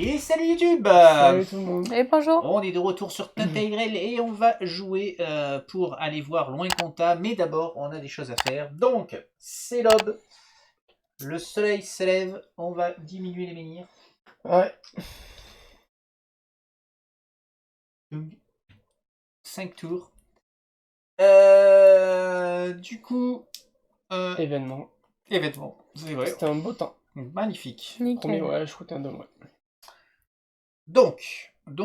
Et salut YouTube. Salut tout le monde. Et bonjour. On est de retour sur Tintairel et on va jouer pour aller voir Loin Compta. Mais d'abord, on a des choses à faire. Donc, c'est l'aube. Le soleil s'élève. On va diminuer les menhirs. Ouais. 5 tours. Du coup... Événement. événement. C'est vrai. C'était un beau temps. Magnifique. Nickel. Premier, ouais, je crois que t'es un de moi. Donc. Il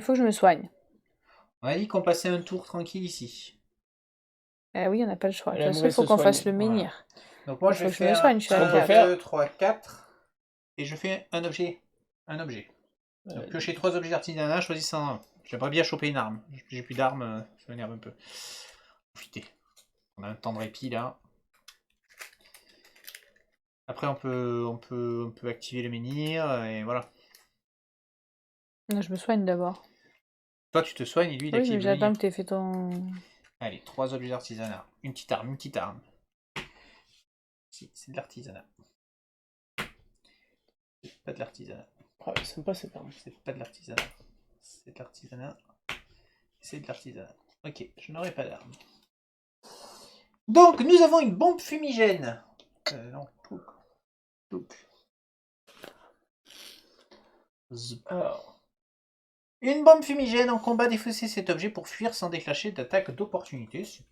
faut que je me soigne. On a dit qu'on passait un tour tranquille ici. Oui, on n'a pas le choix. De La toute façon, il faut mauvaise qu'on se fasse le soigne. menhir. Donc moi Il je faut vais que je me faire soigne, je suis à 1, peut faire 2, 3, 4 et je fais un objet. Donc piocher 3 objets d'artisanat, choisissez un. J'aimerais bien choper une arme. J'ai plus d'armes, ça m'énerve un peu. Profitez. On a un temps de répit là. Après on peut activer le menhir et voilà. Non, je me soigne d'abord. Toi tu te soignes et lui il Oui, active mais le j'attends menhir. que tu aies fait ton... Allez, 3 objets d'artisanat. Une petite arme. Si, c'est de l'artisanat. C'est pas de l'artisanat. Ah, sympa cette arme. C'est pas de l'artisanat. C'est de l'artisanat. C'est de l'artisanat. Ok, je n'aurai pas d'arme. Donc, nous avons une bombe fumigène. Non, pouc. Alors, Une bombe fumigène en combat, défausser cet objet pour fuir sans déclencher d'attaque d'opportunité. C'est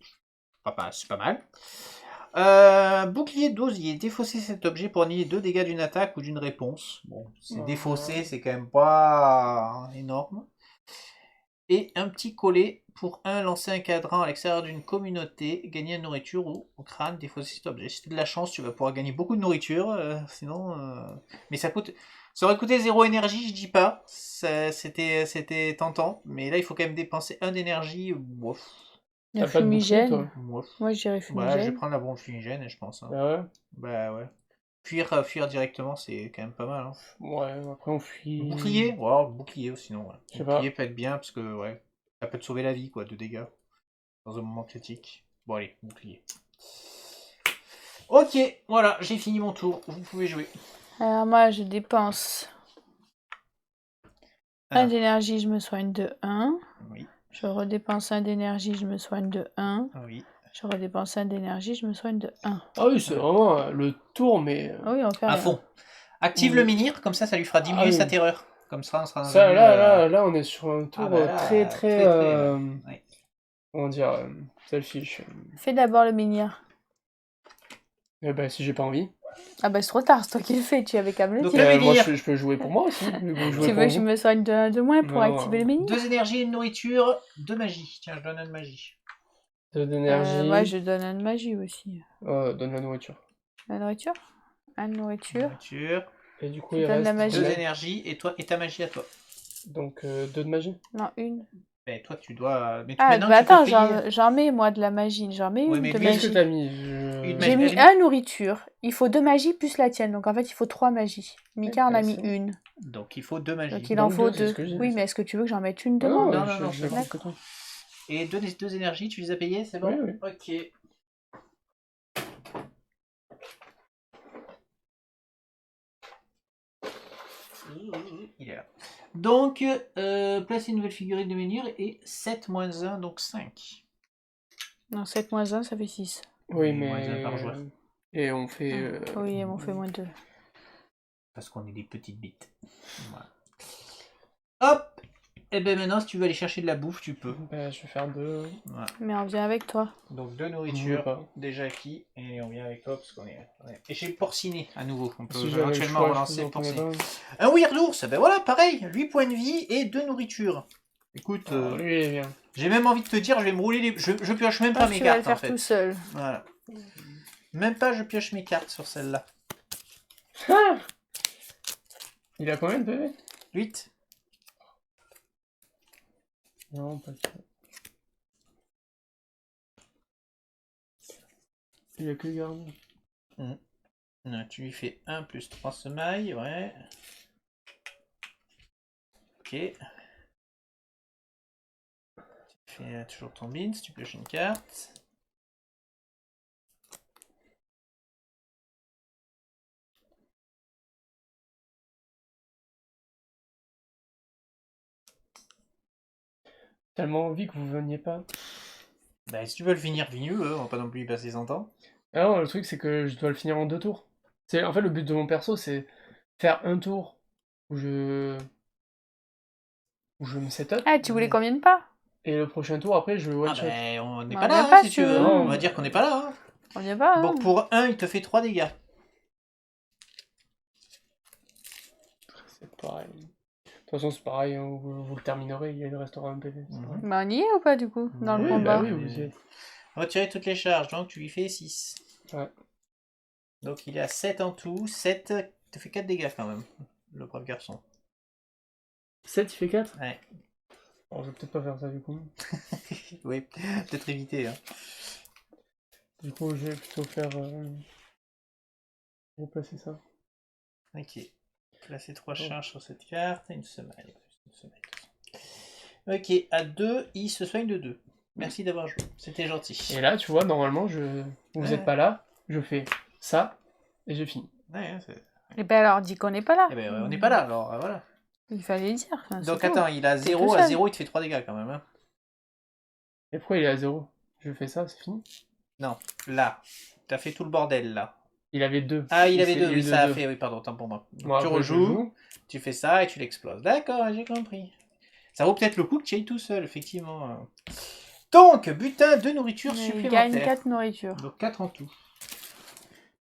pas mal. Bouclier d'osier, défausser cet objet pour nier 2 dégâts d'une attaque ou d'une réponse. Bon, c'est défaussé, c'est quand même pas énorme. Et un petit collet pour lancer un cadran à l'extérieur d'une communauté, gagner une nourriture ou au crâne, défausser cet objet. Si tu as de la chance, tu vas pouvoir gagner beaucoup de nourriture, mais ça coûte... Ça aurait coûté 0 énergie, je dis pas. C'était tentant, mais là il faut quand même dépenser 1 d'énergie. Bof. Le t'as pas de bouclier fumigène. toi? Bof. Moi, je dirais Ouais, je vais fumigène. prendre la bombe fumigène, je pense. Hein. Ah ouais? Bah ouais. Fuir directement, c'est quand même pas mal. Hein. Ouais, après on fuit. Bouclier? Ouais, bouclier sinon. Ouais. Je sais Bouclier pas. peut être bien parce que ouais, ça peut te sauver la vie quoi, de dégâts dans un moment critique. Bon allez, bouclier. Ok, voilà, j'ai fini mon tour. Vous pouvez jouer. Alors moi, je dépense 1 Ah. d'énergie, je me soigne de 1. Oui, Je redépense 1 d'énergie, je me soigne de 1. oui. Je redépense 1 d'énergie, je me soigne de 1. Ah oui, c'est vraiment le tour, mais. Ah oui, on fait À rien. fond. Active le menhir, comme ça lui fera diminuer Ah oui. sa terreur. Comme ça, on sera dans Ça, un là, on est sur un tour bah là, très. ouais. Comment dire, selfish. Fais d'abord le menhir. Eh ben, si j'ai pas envie. Ah bah c'est trop tard, c'est toi qui le fais, tu avais qu'à me le Donc, dire. le Moi, menhir. je peux jouer pour moi aussi. Vu que vous jouez Tu pour veux que je vous. me soigne de 1 de moins pour Non, activer le menhir? 2 énergies, une nourriture, 2 magie. Tiens, je donne 1 de magie. D'énergie. Moi, je donne 1 de magie aussi. Donne la nourriture. La nourriture? 1 de nourriture. Et du coup, Tu il donnes la reste. magie. 2 énergies et ta magie à toi. Donc, 2 de magie. Non, 1. Ben, toi, tu dois. Mais Ah, maintenant, bah tu peux attends, payer. j'en mets moi de la magie. J'en mets Ouais, une mais de lui, Qu'est-ce que magie. t'as mis Une J'ai magie. mis 1 nourriture. Il faut 2 magies plus la tienne. Donc en fait, il faut 3 magies. Mika en a mis Intéressant. 1. Donc, il faut 2 magies. Donc il en Donc faut deux, c'est 2. ce que j'ai Oui, dit. mais est-ce que tu veux que j'en mette une de Ah moins? Non, je c'est bon. compris que toi. Et 2 énergies, tu les as payées, c'est bon? Oui. Ok. Il est là. Donc, placer une nouvelle figurine de menhir et 7 moins 1, donc 5. Non, 7 moins 1, ça fait 6. Oui, Et mais. moins un par joueur. Et on fait. Oui, on fait moins 2. Parce qu'on est des petites bites. Voilà. Hop! Et ben maintenant, si tu veux aller chercher de la bouffe, tu peux. Bah, je vais faire 2. Voilà. Mais on vient avec toi. Donc 2 Je veux nourritures pas. déjà acquis et on vient avec toi parce qu'on est. Ouais. Et j'ai porciné à nouveau. On peut Si j'avais le éventuellement choix, je relancer vous en prenais porciné. pas. Un weird ours, ben voilà, pareil, 8 points de vie et 2 nourritures. Écoute, Alors, lui, il est bien. j'ai même envie de te dire, je vais me rouler les. Je pioche même Je pas pense que mes tu vas le cartes en faire fait. tout seul. Voilà. Même pas je pioche mes cartes sur celle-là. Ah, il a combien de PV? 8. Non, pas ça. Il a que garde. Tu lui fais 1 plus 3 semailles, ouais. Ok. Tu fais toujours ton bin, si tu pioches une carte. tellement envie que vous veniez pas. Bah, si tu veux le finir, finis-le, on va pas non plus y passer 100 ans. Alors, le truc, c'est que je dois le finir en 2 tours. En fait, le but de mon perso, c'est faire un tour où je me set up, Ah, tu voulais qu'on vienne pas? et le prochain tour, après, je Ah one-shot. ben, on n'est Bah, pas on vient là, pas, si si tu tu veux. veux. On Non. va dire qu'on n'est pas là. On vient pas, hein. Donc pour 1, il te fait 3 dégâts. C'est pareil. De toute façon, c'est pareil, hein, vous le terminerez, il restera un PV. c'est vrai. Bah, on y est ou pas, du coup, dans le Oui, combat? bah oui, vous y êtes. Retirer toutes les charges, donc tu lui fais 6. Ouais. Donc il est à 7 en tout. 7, il te fait 4 dégâts quand même, le brave garçon. 7, il fait 4. Ouais. Alors, je vais peut-être pas faire ça, du coup. Oui, peut-être éviter. Hein. Du coup, je vais plutôt faire... replacer ça. Ok. Placer 3 charges sur cette carte. Une semaine. Ok, à 2, il se soigne de 2. Merci d'avoir joué, c'était gentil. Et là, tu vois, normalement, vous êtes pas là, je fais ça, et j'ai fini. Ouais, Et ben alors, dis qu'on n'est pas là. Eh ben, on n'est pas là, alors voilà. Il fallait le dire. Enfin, c'est Donc tout. attends, il a T'es 0, tout à seul. 0 il te fait 3 dégâts quand même. Hein. Et pourquoi il est à 0? Je fais ça, c'est fini. Non, là, t'as fait tout le bordel là. Il avait 2. Ah, il avait s'est 2, eu oui, de ça a deux. fait, oui, pardon, tant pour moi. Donc, Bon, tu après, je rejoues, joue. tu fais ça et tu l'exploses. D'accord, j'ai compris. Ça vaut peut-être le coup que tu ailles tout seul, effectivement. Donc, butin de nourriture Il supplémentaire. gagne 4 nourritures. Donc 4 en tout.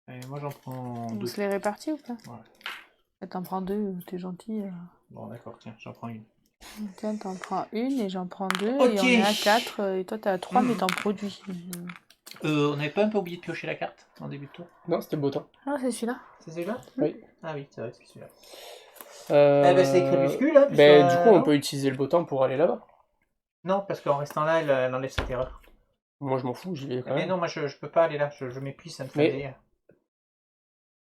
Allez, moi j'en prends On 2. se les répartit ou pas? Ouais. T'en prends 2, t'es gentil. Bon, d'accord, tiens, j'en prends une. Tiens, t'en prends une et j'en prends 2. Ok. Et on est à 4. Et toi, t'es à 3, mais t'en produis. On n'avait pas un peu oublié de piocher la carte en début de tour? Non, c'était beau temps. Ah, c'est celui-là. C'est celui-là? Oui. Ah oui, c'est vrai, c'est celui-là. Eh ben, c'est crépuscule, hein, ben, puisque, du coup, on non peut utiliser le beau temps pour aller là-bas. Non, parce qu'en restant là, elle enlève sa terreur. Moi, je m'en fous, j'y vais quand Mais même. non, moi je peux pas aller là, je m'épuise, ça me fait Mais- délire.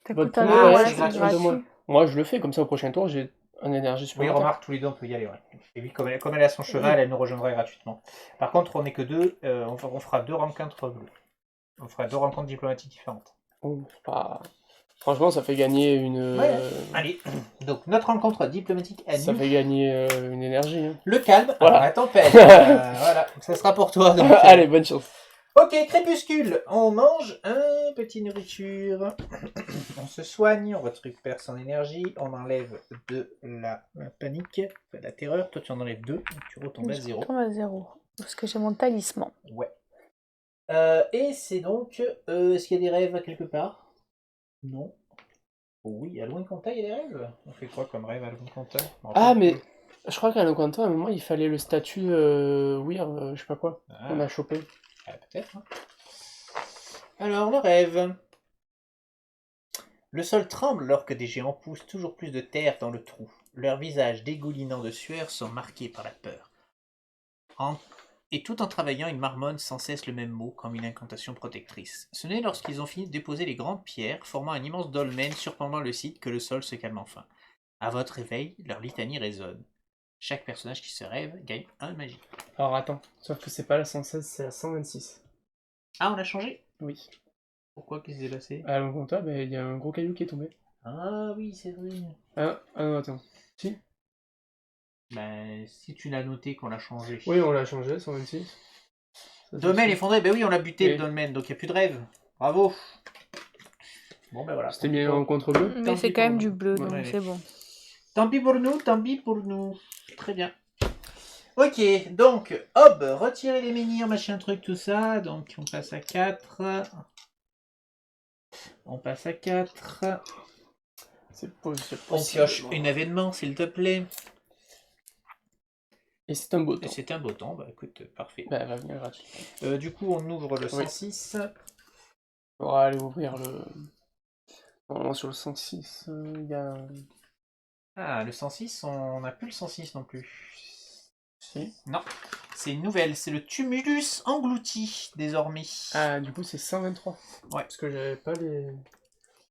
T'as Votre coûté un premier, euro, ouais, ouais, c'est c'est gratuit. gratuit. Moi, je le fais, comme ça, au prochain tour, j'ai un énergie Oui, supplémentaire. remarque, tous les deux on peut y aller, ouais. Et oui, comme elle a son cheval, elle nous rejoindra gratuitement. Par contre, on n'est que 2, on fera 2 rencontres bleues. On fera 2 rencontres diplomatiques différentes. Oh, c'est pas... Franchement, ça fait gagner une... Ouais. Allez, donc notre rencontre diplomatique à Ça nous. fait gagner une énergie. Hein. Le calme, Voilà. alors la tempête. Voilà, ça sera pour toi. Donc, Allez, bonne chance. Ok, crépuscule. On mange un petit nourriture. On se soigne, on récupère son énergie. On enlève de la panique, de la terreur. Toi, tu en enlèves 2, donc tu retombes à 0. Je tombe à 0. Parce que j'ai mon talisman. Ouais. Et c'est donc... est-ce qu'il y a des rêves quelque part? Non. Oh oui, à Loin-Conta, il y a des rêves. On fait quoi comme rêve à Loin-Conta? Ah, mais je crois qu'à Locanto, à un moment, il fallait le statut weird, je sais pas quoi. On a chopé. Ah, peut-être. Hein. Alors, le rêve. Le sol tremble lorsque des géants poussent toujours plus de terre dans le trou. Leurs visages dégoulinants de sueur sont marqués par la peur. Et tout en travaillant, ils marmonnent sans cesse le même mot comme une incantation protectrice. Ce n'est lorsqu'ils ont fini de déposer les grandes pierres, formant un immense dolmen surplombant le site, que le sol se calme enfin. À votre réveil, leur litanie résonne. Chaque personnage qui se rêve gagne un magie. Alors attends, sauf que c'est pas la 116, c'est la 126. Ah, on a changé? Oui. Pourquoi qu'est-ce qui s'est passé? À Locanto, ben, il y a un gros caillou qui est tombé. Ah oui, c'est vrai. Ah non, attends. Si? Ben, si tu l'as noté qu'on l'a changé. Oui, on l'a changé, 126. Ça, Dolmen c'est- effondré, ben oui, on l'a buté Oui. le dolmen, donc il n'y a plus de rêve. Bravo. Bon, ben voilà. C'était bien en contre-bleu. Mais Tant c'est pis quand pour même nous. du bleu, donc Ouais. c'est bon. Tant pis pour nous, tant pis pour nous. Très bien. Ok, donc, hop, retirer les menhirs, machin truc, tout ça. Donc, on passe à 4. On passe à 4. C'est On possible. pioche un événement, s'il te plaît. Et c'est un beau Et temps. c'est un beau temps, bah écoute, parfait. Bah, elle va venir gratuit. Du coup, on ouvre le Oui. 106. On va aller ouvrir le... Normalement, sur le 106, il y a... Ah, le 106, on n'a plus le 106 non plus. Si. Non, c'est une nouvelle, c'est le tumulus englouti, désormais. Ah, du coup, c'est 123. Ouais. Parce que j'avais pas les...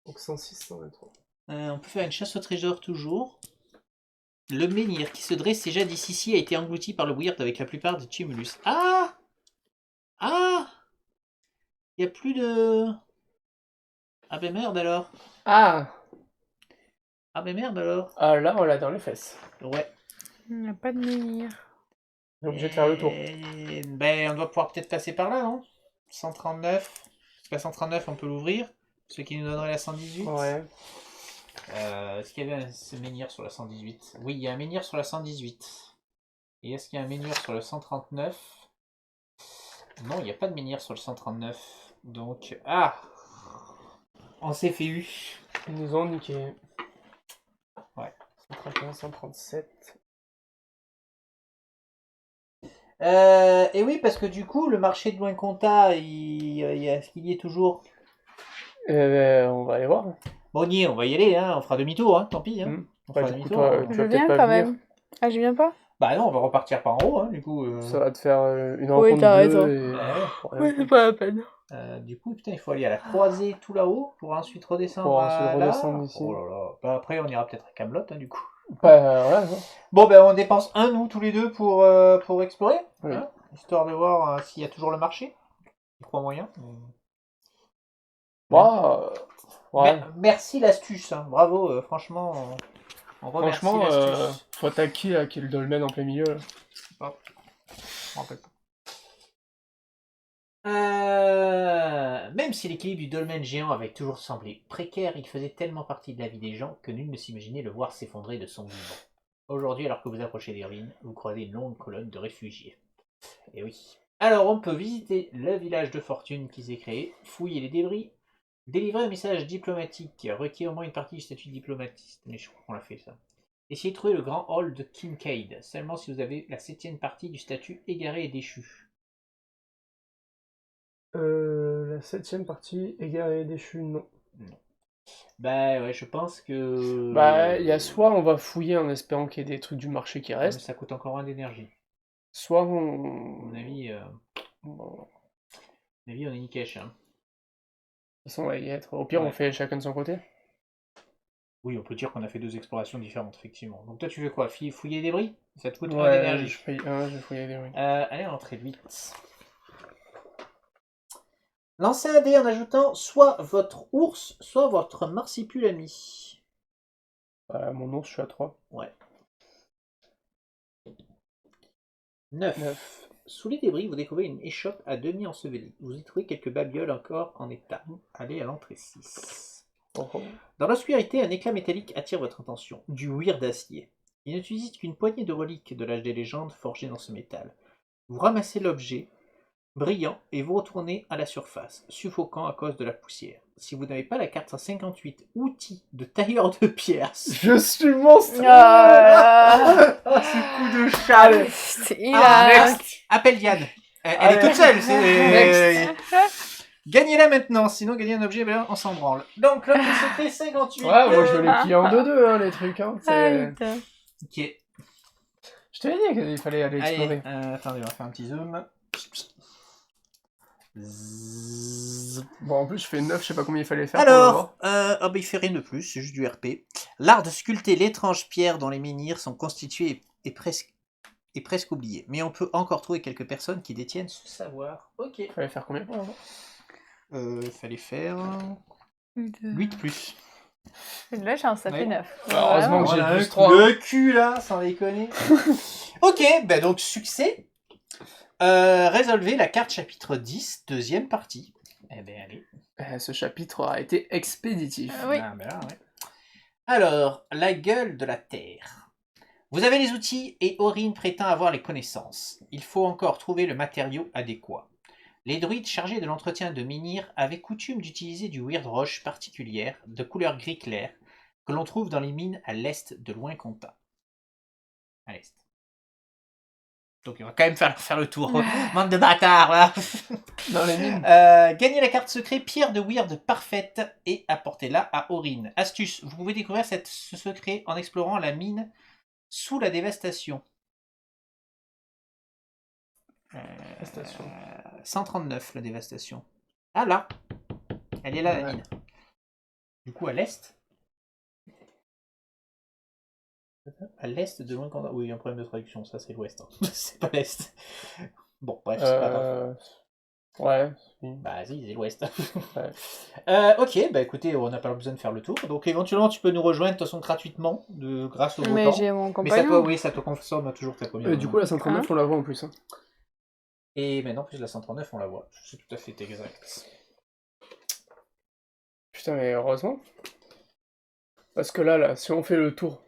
Donc 106, 123. On peut faire une chasse au trésor toujours. Le menhir qui se dressait jadis ici a été englouti par le weird avec la plupart des tumulus. Ah! Ah! Il n'y a plus de... Ah ben merde alors. Ah! Ah ben merde alors. Ah, là, on l'a dans les fesses. Ouais. Il n'y a pas de menhir. On est obligé de faire le tour. Ben, on doit pouvoir peut-être passer par là, non? 139. Parce qu'à 139, on peut l'ouvrir. Ce qui nous donnerait la 118. Ouais. Est-ce qu'il y avait un menhir sur la 118? Oui, il y a un menhir sur la 118. Et est-ce qu'il y a un menhir sur le 139? Non, il n'y a pas de menhir sur le 139. Donc, on s'est fait eu. Ils nous ont niqué. Ouais. 131, 137. Et oui, parce que du coup, le marché de Loin-Comtat, est-ce qu'il y est toujours? On va aller voir. Bon, on va y aller, hein, on fera demi-tour, hein, tant pis. Hein. On Bah, fera du coup, demi-tour. toi, Hein. tu Je vas peut-être viens pas quand venir. même. Ah, je viens pas? Bah non, on va repartir par en haut, hein, du coup. Ça va te faire une Oui, rencontre t'as bleue. raison. Et... Ouais. Ouais, c'est pas la peine. Du coup, putain, il faut aller à la croisée tout là-haut pour ensuite redescendre Pour ensuite à redescendre là. ici. Oh là là. Bah, après, on ira peut-être à Camelot, hein, du coup. Voilà. Bon, ben, on dépense un, nous, tous les deux, pour explorer. Oui. Hein, histoire de voir s'il y a toujours le marché. Je crois moyen. Ouais. Merci l'astuce, hein. Bravo, franchement, on remercie Franchement, l'astuce. faut attaquer là, qui est le dolmen en plein milieu. Là. Je m'en rappelle pas. Même si l'équilibre du dolmen géant avait toujours semblé précaire, il faisait tellement partie de la vie des gens que nul ne s'imaginait le voir s'effondrer de son vivant. Aujourd'hui, alors que vous approchez des ruines, vous croisez une longue colonne de réfugiés. Et oui. Alors, on peut visiter le village de fortune qui s'est créé, fouiller les débris, délivrer un message diplomatique requiert au moins une partie du statut de diplomatiste. Mais je crois qu'on l'a fait ça. Essayez de trouver le grand hall de Kincaid, seulement si vous avez la 7ème partie du statut égaré et déchu. La 7ème partie, égaré et déchu, non. Non. Bah ouais, je pense que... Bah, il y a soit on va fouiller en espérant qu'il y ait des trucs du marché qui Mais restent, ça coûte encore un d'énergie. soit À on... mon avis, Bon, on est nickel. Hein. de toute façon, on va y être. Au pire, Ouais. on fait chacun de son côté. Oui, on peut dire qu'on a fait 2 explorations différentes, effectivement. Donc toi, tu fais quoi? Fouiller les débris? Ça te coûte un Ouais, d'énergie. je vais fouiller des ruines. Allez, entrée de 8. Lancez un dé en ajoutant soit votre ours, soit votre marsipule ami. Mon ours, je suis à 3. Ouais. 9. 9. Sous les débris, vous découvrez une échoppe à demi ensevelie. Vous y trouvez quelques babioles encore en état. Allez à l'entrée 6. Oh. Dans l'obscurité, un éclat métallique attire votre attention. Du weird d'acier. Il n'utilise qu'une poignée de reliques de l'âge des légendes forgées dans ce métal. Vous ramassez l'objet, brillant, et vous retournez à la surface, suffocant à cause de la poussière. Si vous n'avez pas la carte 158 outils de tailleur de pierre, Je suis monstrueux. oh, ce coup de chale. Appelle Diane. Elle est toute seule. Gagnez-la maintenant, sinon gagner un objet, ben, on s'en branle. Donc l'objet secret 58. Ouais, moi je les plie en 2-2, hein, les trucs. Hein, Ok. Je t'avais dit qu'il fallait aller explorer. Attendez, on va faire un petit zoom. Bon, en plus, je fais 9, je sais pas combien il fallait faire. Alors, il fait rien de plus, c'est juste du RP. L'art de sculpter l'étrange pierre dont les menhirs sont constitués est presque oublié. Mais on peut encore trouver quelques personnes qui détiennent ce savoir. Ok. Il fallait faire combien pour l'avoir? Il fallait faire 8 plus. De la chance, ça fait 9. Heureusement que j'ai Voilà, plus 3. le cul là, sans déconner. Ok, ben donc succès. Résolvez la carte chapitre 10, deuxième partie. Eh ben allez. Ce chapitre a été expéditif. Oui. Ah, ben là, ouais. Alors, la gueule de la terre. Vous avez les outils et Aurine prétend avoir les connaissances. Il faut encore trouver le matériau adéquat. Les druides chargés de l'entretien de menhirs avaient coutume d'utiliser du weird roche particulière, de couleur gris clair, que l'on trouve dans les mines à l'est de Loin-Comtat. À l'est. Donc il va quand même faire le tour. Bande de bâtards, là. Dans les mines. Gagnez la carte secret Pierre de Weird parfaite et apportez-la à Aurine. Astuce, vous pouvez découvrir ce secret en explorant la mine sous la dévastation. 139, la dévastation. Ah là. Elle est là, la mine. Du coup, à l'est. À l'est de Loin-Comtat. Oui, il y a un problème de traduction, ça c'est l'ouest. Hein. C'est pas l'est. Bon, bref, c'est pas grave. Ouais. Bah, vas-y, c'est l'ouest. Ouais. Ok, bah écoutez, on n'a pas besoin de faire le tour. Donc éventuellement, tu peux nous rejoindre de toute façon gratuitement, grâce au beau Mais temps. j'ai mon Mais ça, toi, compagnon. oui, ça te consomme toujours ta combien Du coup, la 139, on la voit en plus. Hein. Et maintenant, plus la 139, on la voit. C'est tout à fait exact. Putain, mais heureusement. Parce que là, si on fait le tour,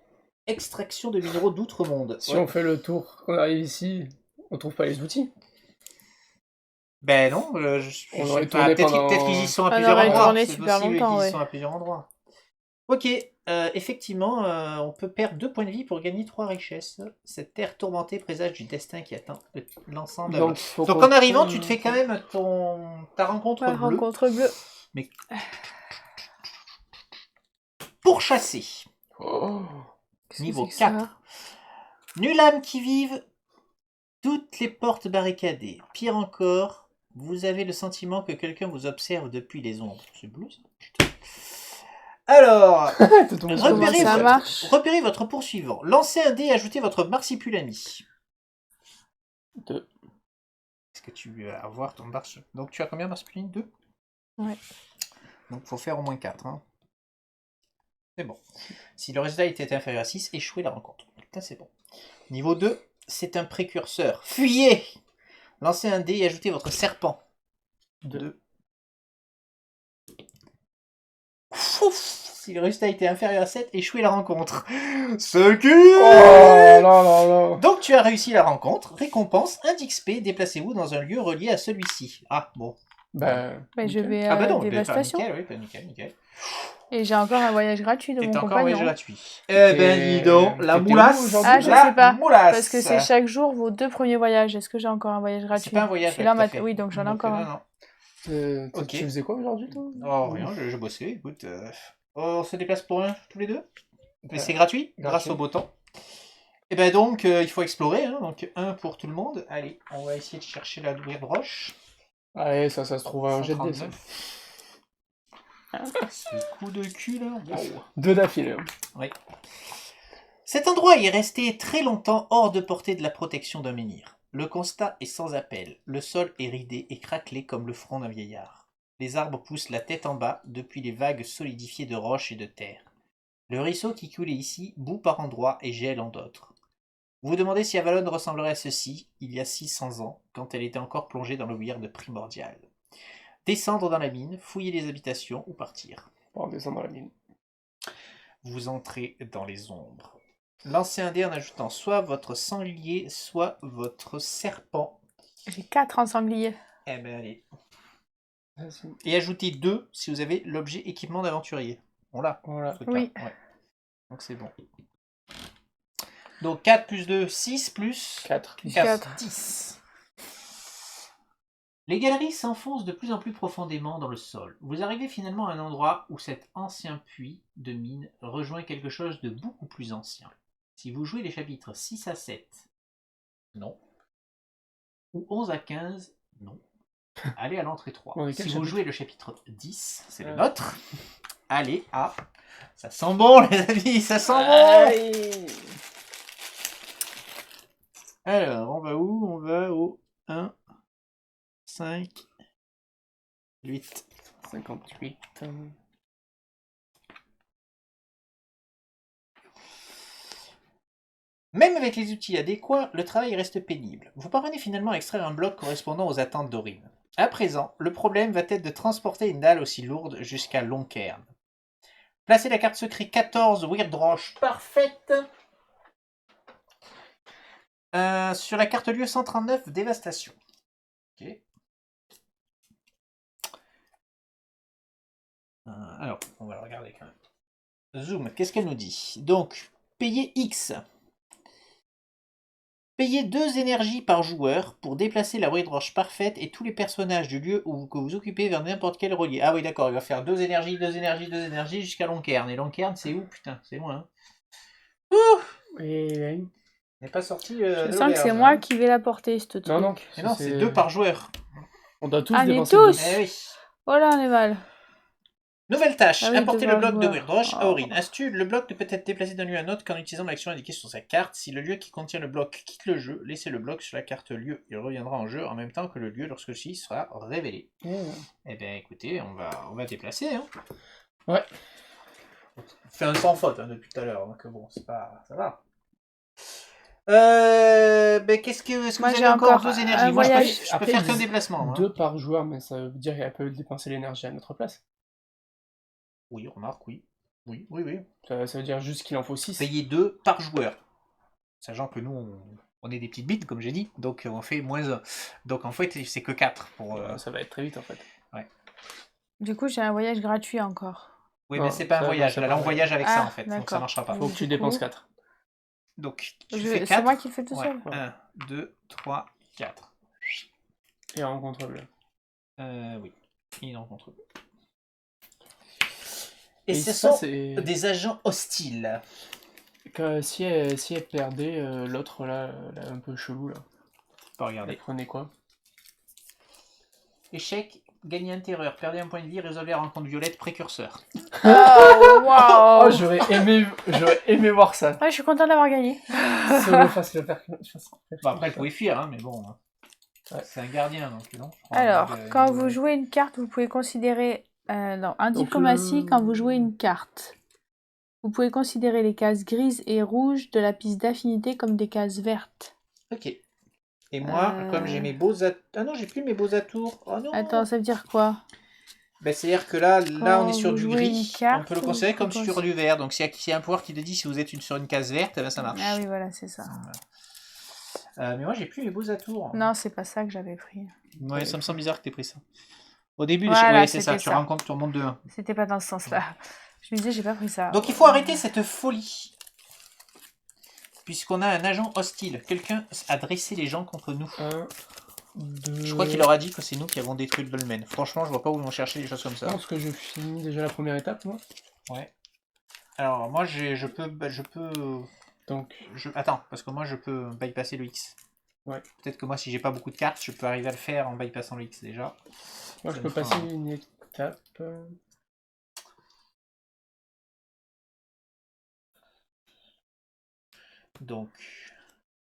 Extraction de minéraux d'outre-monde. si on fait le tour, qu'on arrive ici, on trouve pas les outils. Ben non, On aurait tourné pendant... peut-être qu'ils y sont à On plusieurs aurait endroits. tourné C'est super possible longtemps, qu'ils y ouais. sont à plusieurs endroits. Ok, effectivement, on peut perdre 2 points de vie pour gagner 3 richesses. Cette terre tourmentée présage du destin qui atteint l'ensemble. Donc, Donc en arrivant, tu te fais quand même ta rencontre Ouais, bleue. rencontre bleue. Mais pourchassé, Oh. Qu'est-ce que niveau c'est que ça 4. Nulle âme qui vive, toutes les portes barricadées. Pire encore, vous avez le sentiment que quelqu'un vous observe depuis les ombres. C'est bleu ça, putain. Alors, T'es tombé sur Comment ça marche repérez votre poursuivant. Lancez un dé et ajoutez votre marsipulami. 2. Est-ce que tu vas avoir ton marche? Donc tu as combien marsipulami? 2. Ouais. Donc il faut faire au moins 4. Hein. C'est bon. Si le résultat était inférieur à 6, échouez la rencontre. Putain, c'est bon. Niveau 2, c'est un précurseur. Fuyez! Lancez un dé et ajoutez votre serpent. 2. Si le résultat était inférieur à 7, échouez la rencontre. Ce cul! Oh là là là. Donc tu as réussi la rencontre. Récompense, 1 d'XP, déplacez-vous dans un lieu relié à celui-ci. Ah, bon. Bah, Bah, je nickel. vais Ah à bah non, Dévastation. nickel, oui, nickel. Et j'ai encore un voyage gratuit de T'es mon encore un compagnon. voyage gratuit. Eh ben dis donc, la T'étais où moulasse. aujourd'hui Ah, je la sais pas. moulasse. Parce que c'est chaque jour vos 2 premiers voyages. Est-ce que j'ai encore un voyage gratuit? C'est pas un voyage, Celui-là, tout à fait. oui, donc j'en ai encore non, un. non. Ok. Tu faisais quoi aujourd'hui, toi? Oh, rien, je bossais, écoute. On se déplace pour un, tous les deux. Mais c'est gratuit, grâce au beau temps. Et ben donc, il faut explorer, hein, donc un pour tout le monde. Allez, on va essayer de chercher la douille de roche. Allez, ça se trouve un jet de dés, ça. 139. Ce coup de cul, là. Wow. 2 d'affilée. Hein. Oui. Cet endroit est resté très longtemps hors de portée de la protection d'un menhir. Le constat est sans appel. Le sol est ridé et craquelé comme le front d'un vieillard. Les arbres poussent la tête en bas depuis les vagues solidifiées de roches et de terre. Le ruisseau qui coulait ici bout par endroits et gèle en d'autres. Vous vous demandez si Avalon ressemblerait à ceci, il y a 600 ans, quand elle était encore plongée dans le weird primordial. Descendre dans la mine, fouiller les habitations ou partir. On descend dans la mine. Vous entrez dans les ombres. Lancez un dé en ajoutant soit votre sanglier, soit votre serpent. J'ai 4 en sanglier. Eh ben allez. Vas-y. Et ajoutez 2 si vous avez l'objet équipement d'aventurier. On l'a. Voilà. Oui. Ouais. Donc c'est bon. Donc 4 plus 2, 6 plus 4. 4. 10. Les galeries s'enfoncent de plus en plus profondément dans le sol. Vous arrivez finalement à un endroit où cet ancien puits de mine rejoint quelque chose de beaucoup plus ancien. Si vous jouez les chapitres 6 à 7, non. Ou 11 à 15, non. Allez à l'entrée 3. Si vous jouez le chapitre 10, c'est le nôtre, allez à... Ça sent bon les amis, ça sent bon. Alors, on va où? On va au 1, 5, 8. 58. Même avec les outils adéquats, le travail reste pénible. Vous parvenez finalement à extraire un bloc correspondant aux attentes d'Aurine. À présent, le problème va être de transporter une dalle aussi lourde jusqu'à Longcairn. Placez la carte secret 14 Weird Roche parfaite sur la carte lieu 139 Dévastation. Ok. Alors, on va le regarder quand même. Zoom, qu'est-ce qu'elle nous dit? Donc, payez X. Payez 2 énergies par joueur pour déplacer la Weird Roche parfaite et tous les personnages du lieu que vous occupez vers n'importe quel relié. Ah oui, d'accord, il va faire 2 énergies jusqu'à Longcairn. Et Longcairn, c'est où? Putain, c'est loin. Hein. Il n'est pas sorti. Je sens que c'est moi qui vais la porter, ce truc. Non, mais non, c'est 2 par joueur. On doit tous Ah, mais dépenser tous. Eh oui. Oh là, on est mal. Nouvelle tâche, Ah oui, apporter le devoir bloc de joueur. Weirdrosh à Oh. Aurine. Astuce, le bloc ne peut être déplacé d'un lieu à un autre qu'en utilisant l'action indiquée sur sa carte. Si le lieu qui contient le bloc quitte le jeu, laissez le bloc sur la carte lieu. Il reviendra en jeu en même temps que le lieu lorsque celui sera révélé. Eh bien écoutez, on va déplacer. Hein. Ouais. On fait un sans faute hein, depuis tout à l'heure, donc bon, c'est pas... ça va. Ben, est-ce que Moi, vous avez j'ai encore encore 2 un énergies? Moi, voyage. je peux Après, faire ils qu'un disent déplacement. Moi. 2 par joueur, mais ça veut dire qu'elle peut dépenser l'énergie à notre place. Oui, remarque, oui. Oui. Ça veut dire juste qu'il en faut 6. Payer 2 par joueur. Sachant que nous, on est des petites bites, comme j'ai dit, donc on fait -1. Donc en fait, c'est que 4 pour... Ça va être très vite en fait. Ouais. Du coup, j'ai un voyage gratuit encore. Oui, Non, mais c'est pas un ça, voyage. non, Là, c'est pas on un voyage avec ça, en fait. Donc ça D'accord. marchera pas. Faut que tu Du dépenses coup, 4. Donc, tu je- fais c'est 4. moi qui le fais tout seul. Ouais. 1, 2, 3, 4. Et en contre-bleu. Oui. Il en contre. Et ce ça, sont c'est. des agents hostiles. Si elle perdait, l'autre là, un peu chelou là. Pas regarder. Elle prenait quoi? Échec, gagner un terreur, perdez un point de vie, résolvez la rencontre violette, précurseur. Oh, waouh! Oh, j'aurais aimé voir ça. Ouais, je suis contente d'avoir gagné. Solo face le précurseur. Bon, après, elle pouvait fuir, hein, mais bon. Hein. Ouais. C'est un gardien, donc non. Je crois, Alors, donc, quand vous jouez une carte, vous pouvez considérer... non, en Donc, diplomatie, quand vous jouez une carte, vous pouvez considérer les cases grises et rouges de la piste d'affinité comme des cases vertes. Ok. Et moi, comme j'ai mes beaux atours... Ah non, j'ai plus mes beaux atours. Oh non. Attends, ça veut dire quoi? Ben, c'est-à-dire que là, on est sur vous du jouez gris. une carte, On peut le considérer vous comme pouvez sur du vert. Donc, s'il y a un pouvoir qui te dit si vous êtes sur une case verte, eh ben, ça marche. Ah oui, voilà, c'est ça. Mais moi, j'ai plus mes beaux atours. Non, c'est pas ça que j'avais pris. Ouais, ça me semble bizarre que tu aies pris ça. Au début, Voilà, ouais, c'est ça. c'était Tu ça. rencontres, tu remontes de 1. C'était pas dans ce sens-là. Je me disais, j'ai pas pris ça. Donc, il faut arrêter cette folie. Puisqu'on a un agent hostile. Quelqu'un a dressé les gens contre nous. 1, 2... Je crois qu'il leur a dit que c'est nous qui avons détruit le dolmen. Franchement, je vois pas où ils vont chercher des choses comme ça. Non, parce que je finis déjà la première étape, moi. Ouais. Alors, moi, je peux... Donc... Attends, parce que moi, je peux bypasser le X. Ouais. Peut-être que moi, si j'ai pas beaucoup de cartes, je peux arriver à le faire en bypassant le X, déjà. Moi, Ça je peux me fera passer une étape... Donc,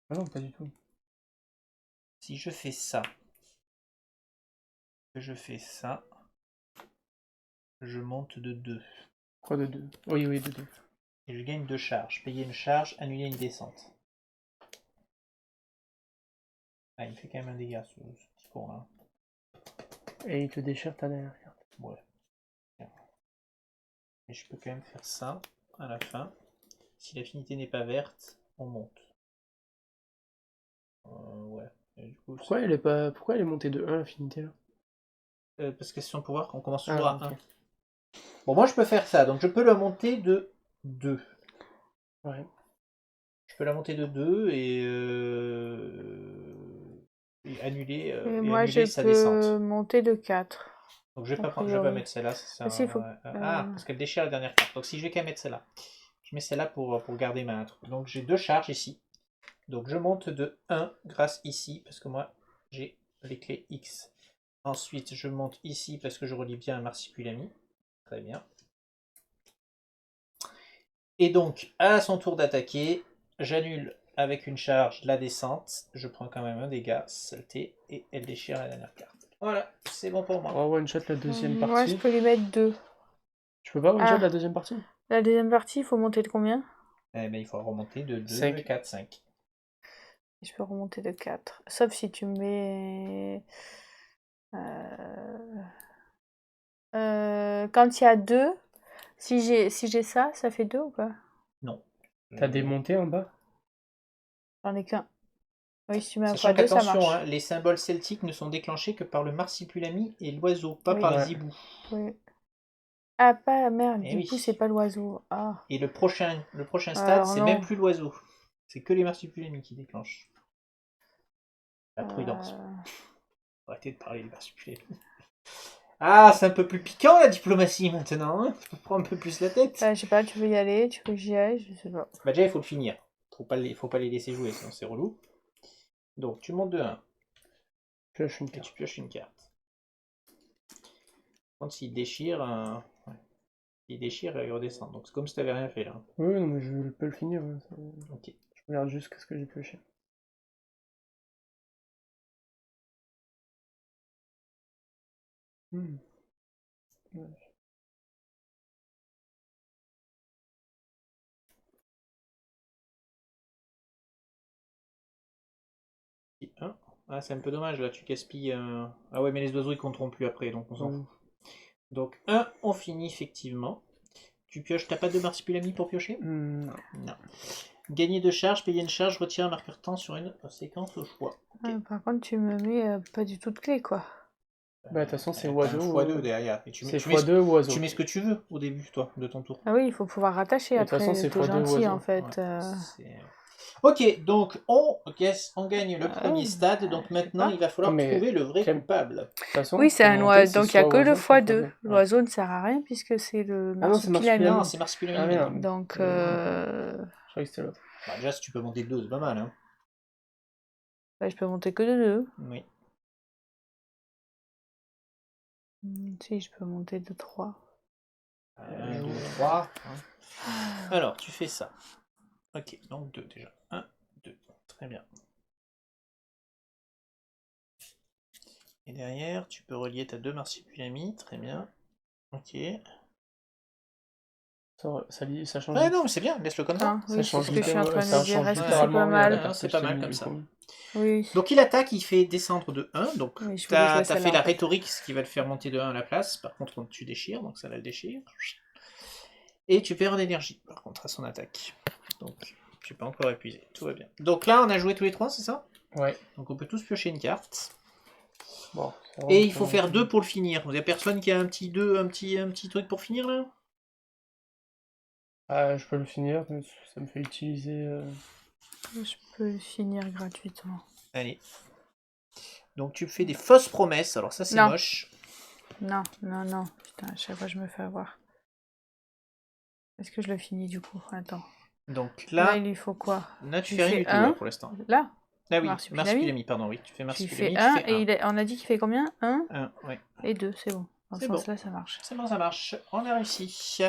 Ah non, pas du tout. si je fais ça, je monte de 2. Quoi de 2? Oui, de 2. Et je gagne 2 charges. Payer une charge, annuler une descente. Ah, il me fait quand même un dégât, ce petit con là. Et il te déchire ta dernière carte. Ouais. Et je peux quand même faire ça à la fin. Si l'affinité n'est pas verte, on monte. Ouais. Et du coup, Pourquoi elle est montée de 1 l'affinité là? parce que c'est son pouvoir, on commence toujours à ok. 1. Bon, moi je peux faire ça, donc je peux la monter de 2. Ouais. Je peux la monter de 2 et annuler, Et moi, annuler je sa peux descente. monter de 4. Donc je vais a pas priori. mettre celle-là. Ah, si, faut- parce qu'elle déchire la dernière carte. Donc si je vais qu'à mettre celle-là. Je mets celle-là pour garder ma truc. Donc j'ai 2 charges ici. Donc je monte de 1 grâce ici, parce que moi j'ai les clés X. Ensuite je monte ici parce que je relie bien un Marsupilami. Très bien. Et donc à son tour d'attaquer, j'annule avec une charge la descente. Je prends quand même un dégât, saleté, et elle déchire la dernière carte. Voilà, c'est bon pour moi. On va one shot la deuxième partie. Moi, je peux lui mettre 2. Tu peux pas one shot Ah. la deuxième partie? La deuxième partie, il faut monter de combien? Eh ben, il faut remonter de 2, 5. 4, 5. Je peux remonter de 4. Sauf si tu mets... quand il y a 2, si j'ai ça, ça fait 2 ou pas? Non. T'as des montées en bas? J'en ai qu'un. Oui, si tu mets un Sachant x2, ça qu'attention, marche. hein, les symboles celtiques ne sont déclenchés que par le Marsupilami et l'oiseau, pas Oui. par Ouais. les hiboux. Oui. Ah, pas... Merde, Eh du oui. coup, c'est pas l'oiseau. Ah. Et le prochain stade, Alors, c'est non. même plus l'oiseau. C'est que les Marsupilami qui déclenchent. La prudence. Arrêtez de parler des Marsupilami. Ah, c'est un peu plus piquant la diplomatie maintenant. Hein, tu prends un peu plus la tête. Je sais pas, tu veux y aller? Tu veux que j'y aille? Je sais pas. Bah déjà, il faut le finir. Faut pas les laisser jouer, sinon c'est relou. Donc, tu montes de 1. Pioche une Et carte. tu pioches une carte. Quand s'il déchire... Ouais. Il déchire et il redescend. Donc c'est comme si t'avais rien fait là. Oui, non, mais je peux le finir. Hein, Ok. Je regarde juste ce que j'ai pioché. Hmm. Ouais. Et un. Ah, c'est un peu dommage là, tu gaspilles. Ah ouais, mais les oiseaux ils compteront plus après, donc on s'en Ouais. fout. Donc un, on finit effectivement. Tu pioches, t'as pas de marsupilami pour piocher? Non. Non. Gagner de charge, payer une charge, retirer un marqueur temps sur une séquence au choix. Ok. Par contre, tu me mets pas du tout de clé, quoi. Bah, de toute façon, c'est T'as un oiseau. x2 derrière. Et C'est x2 ou oiseau. tu mets ce que tu veux au début, toi, de ton tour. Ah oui, il faut pouvoir rattacher Et de toute façon, après. c'est T'es x2 gentil, oiseau. en fait. Ouais, ok, donc on gagne le Ah, premier stade. Donc je sais maintenant, pas. il va falloir Mais trouver le vrai quel- coupable. De toute façon, Oui, c'est pour un monter, oiseau. c'est Donc il n'y a soit que le oiseau, soit x2. x2. L'oiseau ne sert à rien puisque c'est le Ah non, c'est marsupilami. Non, marsupilami. c'est marsupilami Ah maintenant. merde. Donc, Je croyais que c'était l'autre. Bah, déjà, si tu peux monter de 2, c'est pas mal. Hein. bah, je peux monter que de 2. Oui. Si, je peux monter de 3. 1, 2, 3. Alors, tu fais ça. Ok, donc 2 déjà. 1, 2. Très bien. Et derrière, tu peux relier ta 2 marsupilami. Très bien. Ok. Ça change. Ouais, non, mais c'est bien, laisse-le comme ça. Oui, c'est ce que je suis en train ça de dire. change Est-ce que c'est littéralement pas rien à la mal? carte C'est que pas je t'ai mal mis, comme du ça. coup. Oui. Donc il attaque, il fait descendre de 1. Donc Oui, je voulais jouer t'as fait celle-là, la en fait. rhétorique, ce qui va le faire monter de 1 à la place. Par contre, tu déchires, donc ça là le déchire. Et tu perds en énergie, par contre, à son attaque. Donc tu n'es pas encore épuisé, tout va bien. Donc là, on a joué tous les 3, c'est ça? Ouais. Donc on peut tous piocher une carte. Bon, Et il faut faire 2 pour le finir. Vous avez personne qui a un petit 2, un petit truc pour finir là? Ah, je peux le finir, mais ça me fait utiliser. Je peux le finir gratuitement. Allez. Donc tu fais des fausses promesses, alors ça c'est Non. moche. Non, non, non. Putain, à chaque fois je me fais avoir. Est-ce que je le finis du coup? Attends. Donc Là, là, il lui faut quoi? tu Il fais rien fait du tout un. là, pour l'instant. Là? Ah oui, Marsupilami. marsupilami, pardon, oui. Tu fais Tu marsupilami, fais tu 1 fais 1. et on a dit qu'il fait combien? 1 1, ouais. et 2, c'est bon. Dans ce C'est bon. sens-là, ça marche. C'est bon, ça marche. On a réussi.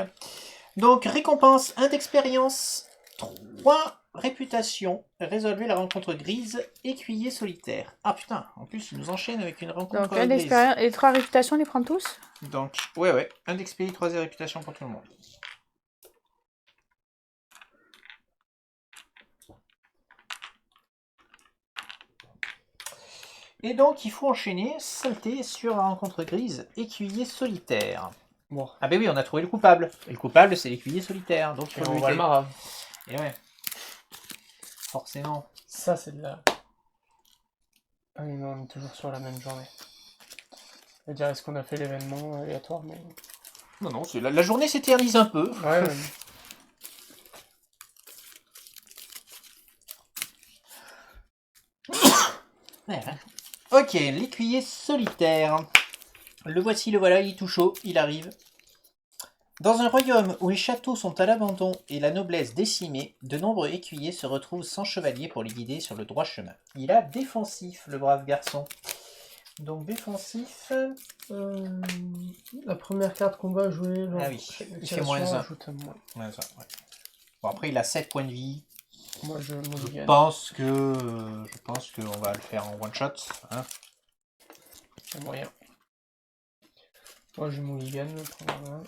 Donc, récompense 1 d'expérience, 3 réputation. Résolvez la rencontre grise, écuyer solitaire. Ah putain, en plus, il nous enchaîne avec une rencontre Donc, 1 grise. d'expérience. Et 3 réputations, on les prend tous? Donc, ouais. 1 d'expérience, 3 réputation pour tout le monde. Et donc, il faut enchaîner, saleté sur la rencontre grise, écuyer solitaire. Bon. Ah ben oui, on a trouvé le coupable. Et le coupable, c'est l'écuyer solitaire. Donc, il Et faut on le va le lutter. marave. Et ouais. Forcément. Ça, c'est de la. Ah oui, non, on est toujours sur la même journée. C'est-à-dire, est-ce qu'on a fait l'événement aléatoire, mais. Non, la journée s'éternise un peu. Ouais, ouais. Ok, l'écuyer solitaire. Le voici, le voilà, il est tout chaud, il arrive. Dans un royaume où les châteaux sont à l'abandon et la noblesse décimée, de nombreux écuyers se retrouvent sans chevalier pour les guider sur le droit chemin. Il a défensif, le brave garçon. Donc défensif... La première carte qu'on va jouer. Ah oui, il fait moins 1. Ajoute moins. Ouais. Bon, après, il a 7 points de vie. Moi, je Je mulligan. pense qu'on va le faire en one shot. Hein. C'est moyen. Moi, je mulligan, le premier.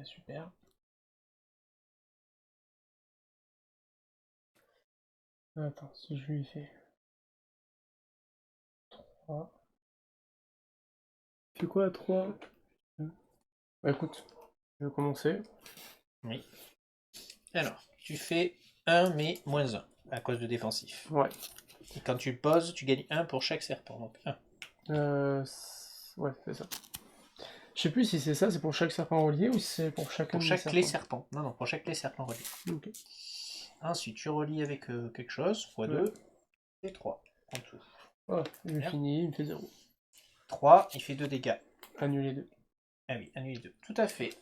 Super. Attends, si je lui fais 3. C'est quoi 3? Bah écoute, je vais commencer. Oui. Alors, tu fais 1 mais moins 1 à cause de défensif. Ouais. Et quand tu le poses, tu gagnes 1 pour chaque serpent. Donc 1. Ouais, c'est ça. Je sais plus si c'est ça, c'est pour chaque serpent relié ou si c'est pour chacun Pour des chaque clé serpents. serpent. Non, pour chaque clé serpent relié. Ok. Ensuite, tu relis avec quelque chose, x2, et 3 en dessous. Oh, j'ai Bien. fini, il me fait 0. 3, il fait 2 dégâts. Annuler 2. Ah oui, annuler 2. Tout à fait.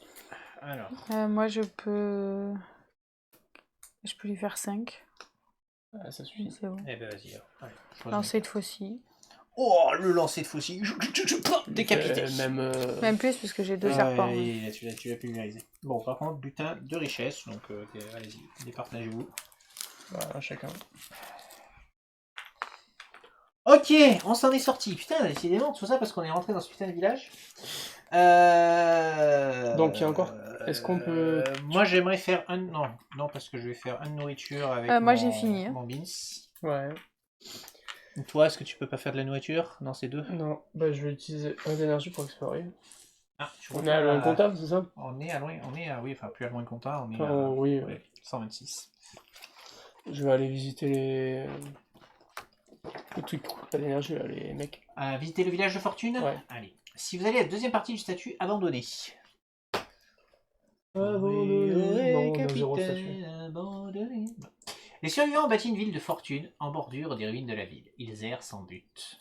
Alors, Moi, je peux lui faire 5. Ah, ça suffit. C'est bon. Mm. eh ben vas-y alors. Allez, choisis Non, une cette carte. fois-ci. Oh, le lancer de faucille. Décapité. Même plus, parce que j'ai 2 serpents. Ouais, tu l'as pulvérisé. Bon, par contre, butin de richesse, donc allez-y, départagez-vous. Voilà, chacun. Ok, on s'en est sorti. Putain, décidément, tout ça parce qu'on est rentré dans ce putain de village. Donc, il y a encore... Est-ce qu'on peut... Moi, j'aimerais faire un... Non, parce que je vais faire un de nourriture avec moi, j'ai fini. mon beans. Ouais. Toi, est-ce que tu peux pas faire de la nourriture dans ces deux? Non, bah je vais utiliser un d'énergie pour explorer. Ah, On est à loin de comptable, c'est ça? On est à loin, oui, enfin plus à loin de compta, on est Enfin, à oui, 126. Je vais aller visiter les trucs qui coûtent pas d'énergie, là, les mecs. Visiter le village de fortune? Ouais. Allez. Si vous allez à la deuxième partie du statut, abandonné. Abandonné. Non, on a 0 statut. Abandonné. Les survivants ont bâti une ville de fortune en bordure des ruines de la ville. Ils errent sans but.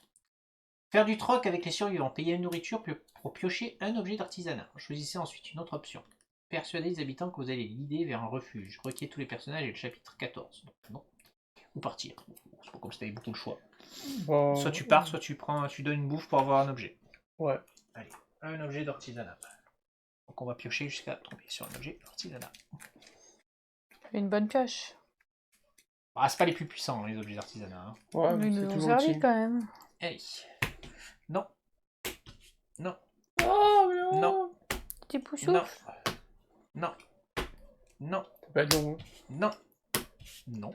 Faire du troc avec les survivants, payer une nourriture pour piocher un objet d'artisanat. Choisissez ensuite une autre option. Persuadez les habitants que vous allez les guider vers un refuge. Requiez tous les personnages et le chapitre 14. Donc, non. Ou partir. C'est pas comme si t'avais beaucoup de choix. Bon... Soit tu pars, soit tu donnes une bouffe pour avoir un objet. Ouais. Allez, un objet d'artisanat. Donc on va piocher jusqu'à tomber sur un objet d'artisanat. Une bonne pioche. Ah, c'est pas les plus puissants, les objets d'artisanat. Hein. Ouais, Mais ils c'est nous ont toujours servi utile. quand même. Hey. Non. Non. Oh, mais non. Non. Petit Non. poussouf. Non. Non. Pas être long, hein. Non. Non.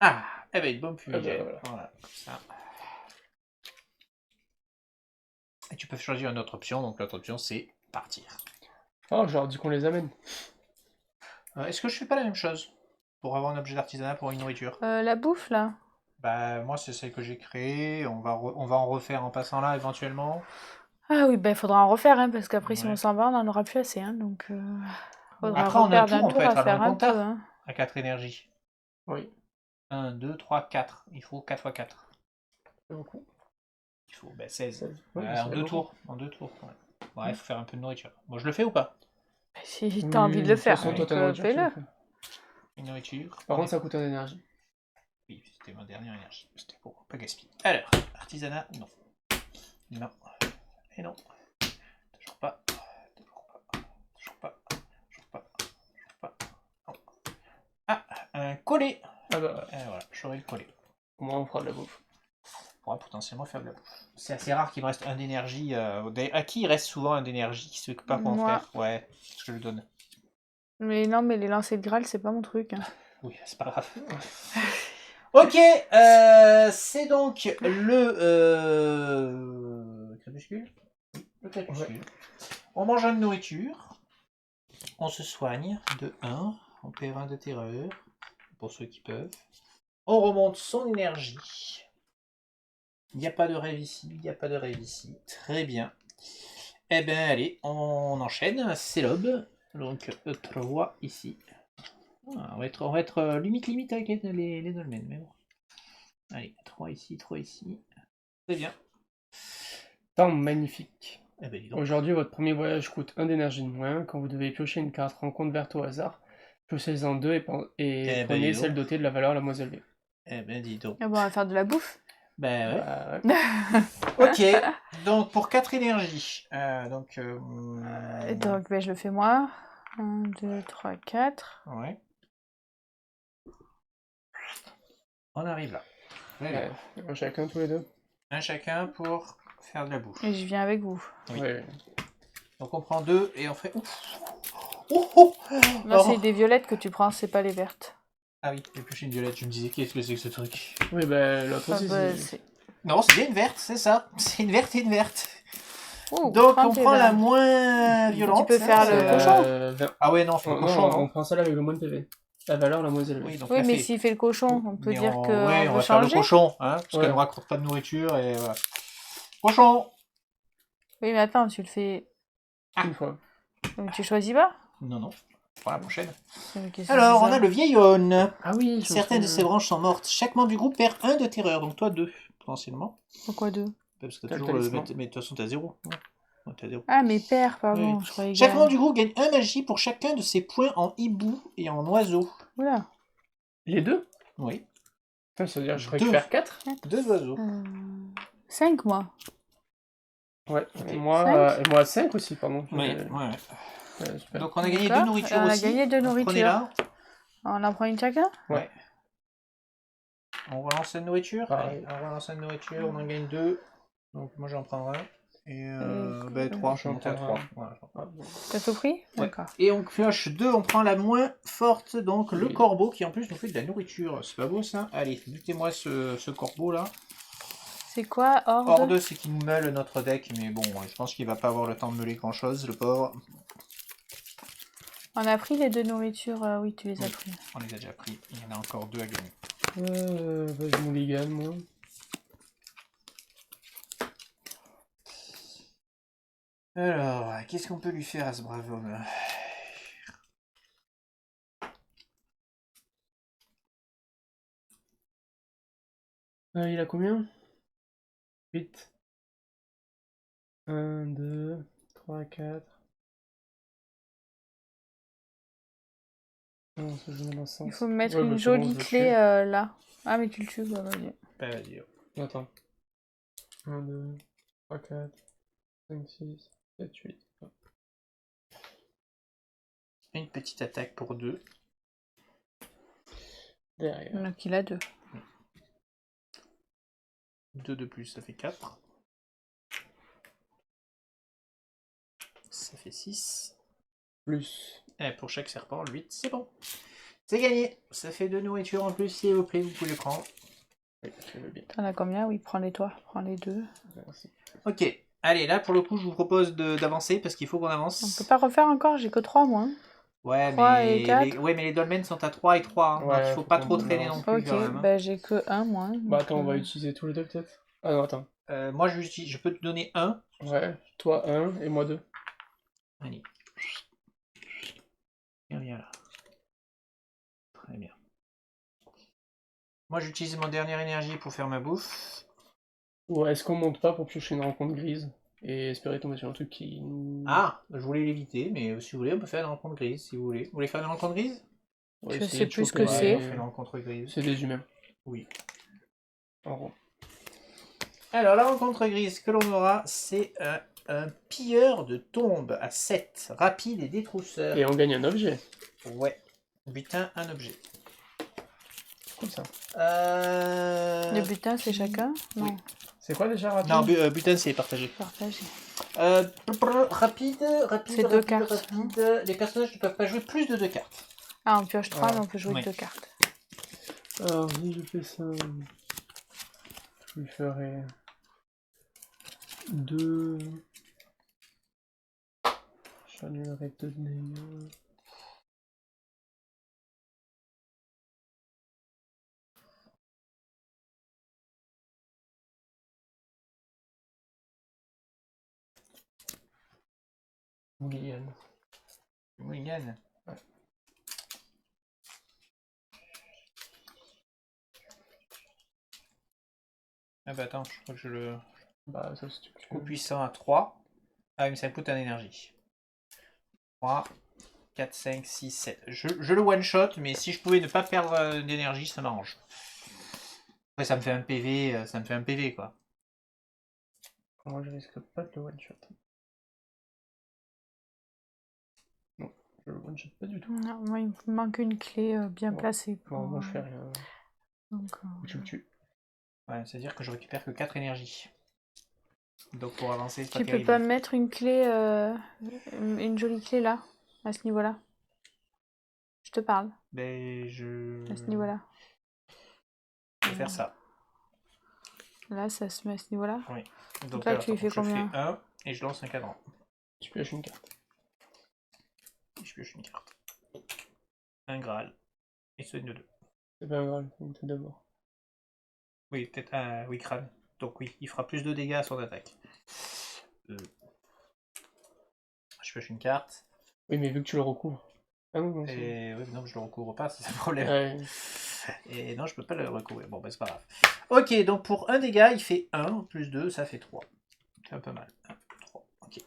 Ah, eh ben une bombe fumigène. voilà. Voilà, comme ça. Et tu peux choisir une autre option, donc l'autre option c'est partir. Oh, je leur dis qu'on les amène. Est-ce que je fais pas la même chose pour avoir un objet d'artisanat pour une nourriture? La bouffe, là. Bah moi c'est celle que j'ai créée, on va en refaire en passant là éventuellement. Ah oui, bah il faudra en refaire, hein, parce qu'après, si Ouais. on s'en va, on n'en aura plus assez. Hein, donc, faudra Après en un reperdre tour, on peut être à à faire loin un de compta. peu. Hein. À 4 énergies. Oui. 1, 2, 3, 4. Il faut 4 x 4. C'est beaucoup. Il faut 16. Ouais, En c'est 2 beaucoup. tours. En 2 tours. Ouais, il faut faire un peu de nourriture. Bon, je le fais ou pas? Si t'as envie de le faire, De toute façon, toi, ta nourriture, tu fais-le. le fais. Une nourriture. Par contre, ça coûte un énergie. Oui, c'était ma dernière énergie. C'était pour pas gaspiller. Alors, artisanat, non. Non. Et non. Toujours pas. Toujours pas. Toujours pas. Toujours pas. Toujours pas. Non. Ah, un collet. Ah bah, Voilà, j'aurai le collet. au moins on fera de la bouffe. On pourra potentiellement faire de la bouffe. C'est assez rare qu'il me reste un d'énergie. À qui il reste souvent un d'énergie qui se veut pas pour en Moi. faire? Ouais, c'est ce que je lui donne. Mais non, mais les lancers de Graal, c'est pas mon truc. Hein. Oui, c'est pas grave. Ok, c'est donc le crépuscule. Le crépuscule. Ouais. On mange un de nourriture. On se soigne de 1. On perd 1 de terreur. Pour ceux qui peuvent. On remonte son énergie. Il n'y a pas de rêve ici. Il n'y a pas de rêve ici. Très bien. Eh bien, allez, on enchaîne. C'est l'aube. Donc, 3 ici. Ah, on va être limite avec les dolmens, mais bon. Allez, 3 ici, 3 ici. C'est bien. Temps magnifique. Eh ben, dis donc. Aujourd'hui, votre premier voyage coûte 1 d'énergie de moins. Quand vous devez piocher une carte rencontre verte au hasard, piochez-en 2 et ben, prenez dis donc. celle dotée de la valeur la moins élevée. Eh ben, dis donc. Ah bon, on va faire de la bouffe. Ben, ouais. Ouais. Ok, donc pour 4 énergies. Donc, ben, je le fais moi. 1, 2, 3, 4. Ouais. On arrive là. Très bien. Ouais, chacun tous les deux. Un chacun pour faire de la bouffe. Et je viens avec vous. Oui. Ouais. Donc on prend 2 et on fait... Ouf. Oh. Non, c'est des violettes que tu prends, c'est pas les vertes. Ah oui, éplucher une violette, je me disais qu'est-ce que c'est que ce truc. Oui, bah l'autre Ah, aussi, bah, c'est... Non, c'est bien une verte, c'est ça. C'est une verte et une verte. Ouh, Donc on 30 prend la PV. moins violente. Tu peux faire c'est, le cochon. 20. Ah ouais, non, faut le Non, cochon, on non. prend celle avec le moins de PV. La valeur la moins élevée. Oui, donc Oui, la mais fée. s'il fait le cochon, on peut Mais dire que ouais, on veut va faire le changer. cochon, hein, parce Ouais. qu'elle ne raconte pas de nourriture et voilà. Cochon. Oui, mais attends, tu le fais. Une fois. Donc, tu choisis pas. Non, pour la prochaine. Qu'est-ce que Alors, c'est on ça a le vieil homme. Ah oui, je me Certaines de souviens. ses branches sont mortes. Chaque membre du groupe perd 1 de terreur, donc toi 2, potentiellement. Pourquoi 2? Parce que T'as le toujours le... talisman. Mais de toute façon, t'as 0. Ouais, t'as 0. Ah, mes pères, pardon. Oui. Je croyais Chaque que... membre du groupe gagne 1 magie pour chacun de ses points en hibou et en oiseau. Oula. Les deux? Oui. Putain, ça veut dire que je ferais Deux. que faire 4? 2 oiseaux. 5 moi. Ouais, Ok. et moi, Cinq. et moi 5 aussi, pardon. Ouais, Ouais, ouais. super. Donc on a gagné 2 D'accord. nourritures On a aussi. gagné 2 nourritures. Prenez-la. On en prend une chacun? Ouais. On relance la nourriture. Pareil. Allez, on relance la nourriture, on en gagne 2. Donc moi j'en prends un. Et Et 3, je j'en monte à prends 3. un. Voilà, j'en prends. Ah, bon. T'as tout pris? Ouais. D'accord. Et on pioche 2, on prend la moins forte, donc le Oui. corbeau qui en plus nous fait de la nourriture. C'est pas beau ça? Allez, butez-moi ce corbeau là. C'est quoi, Horde? Horde, c'est qu'il nous meule notre deck, mais bon, je pense qu'il va pas avoir le temps de meuler grand chose, le pauvre. On a pris les 2 nourritures, oui, tu les as Oui. pris. On les a déjà pris, il y en a encore 2 à gagner. Vas-y, Mulligan, moi. Alors, qu'est-ce qu'on peut lui faire à ce brave homme? Il a combien? 8. 1, 2, 3, 4. Non, ça je mets dans ce sens. Il faut me mettre Ouais, une bah, c'est bon, jolie je le clé tue. là. Ah, mais tu le tues, bah vas-y. Vas-y. Attends. 1, 2, 3, 4, 5, 6, 7, 8. Une petite attaque pour 2. Derrière. Donc il a 2. 2 de plus, ça fait 4. Ça fait 6. Plus. Et pour chaque serpent, 8, c'est bon. C'est gagné. Ça fait 2 nourritures en plus, s'il vous plaît, vous pouvez les prendre. Oui, je veux bien. T'en as combien? Oui, prends-les toi. Prends les 2. Merci. Ok. Allez, là pour le coup, je vous propose d'avancer parce qu'il faut qu'on avance. On peut pas refaire encore, j'ai que 3 moi. Ouais, 3 et 4. ouais, mais les dolmens sont à 3 et 3. Hein, Ouais, donc il faut faut pas qu'on trop traîner balance. non plus Ok, quand même. Hein. bah j'ai que 1 moi. Bah donc, attends, on va utiliser tous les deux peut-être. Ah non, attends. Moi, je peux te donner 1. Ouais, toi 1 et moi 2. Allez. Viens là. Très bien. Moi, j'utilise mon dernière énergie pour faire ma bouffe. Ou est-ce qu'on monte pas pour piocher une rencontre grise et espérer tomber sur un truc qui nous... Ah, je voulais l'éviter, mais si vous voulez, on peut faire une rencontre grise, si vous voulez. Vous voulez faire une rencontre grise? Ouais, Je essayer sais de plus ce choper que Ouais, c'est. on fait une rencontre grise. C'est des humains, Oui. en gros. Alors, la rencontre grise que l'on aura, c'est un pilleur de tombes à 7, rapide et détrousseur. Et on gagne un objet, Ouais. Butin, un objet. comme ça. Le butin, c'est chacun? Oui. Non, C'est quoi déjà rapide? Non, butin, c'est partagé. partagé. Rapide. C'est 2 cartes. Rapide. Les personnages ne peuvent pas jouer plus de 2 cartes. Ah, on pioche 3, Ah. mais on peut jouer Oui. 2 cartes. Alors, si je fais ça... Je lui ferai... 2... J'annulerai 2 de dégâts. Mulligan. Mulligan. Ouais. Ah bah attends, je crois que je le... Bah ça c'est Coup puissant à 3. Ah oui, mais ça coûte un énergie. 3, 4, 5, 6, 7. Je le one-shot, mais si je pouvais ne pas perdre d'énergie, ça m'arrange. Après, ça me fait un PV, quoi. Moi je risque pas de le one-shot. Non, je le one-shot pas du tout. Non, moi, il me manque une clé bien Ouais. placée. Bon, moi je fais rien. Donc, Ou tu le tues. Ouais, c'est-à-dire que je récupère que 4 énergies. Donc pour avancer, c'est pas tu peux terrible. pas mettre une clé, une jolie clé là, à ce niveau-là. Je te parle, Ben, à ce niveau-là. Je vais faire ça. Là, ça se met à ce niveau-là. Oui. Donc là, tu lui fais je combien? fais 1 et je lance un cadran. Tu pioches une carte. Et je pioche une carte. Un Graal. Et soigne de 2. C'est pas grave, il était d'abord. Oui, peut-être un crâne. Donc oui, il fera plus de dégâts à son attaque. Je pioche une carte. Oui, mais vu que tu le recouvres. Ah non, non, c'est... Et oui, non, je le recouvre pas, c'est ça le problème. Ouais. Et non, je peux pas le recouvrir. Bon, ben c'est pas grave. Ok, donc pour un dégât, il fait 1, plus 2, ça fait 3. C'est un peu mal. 1, 3, ok.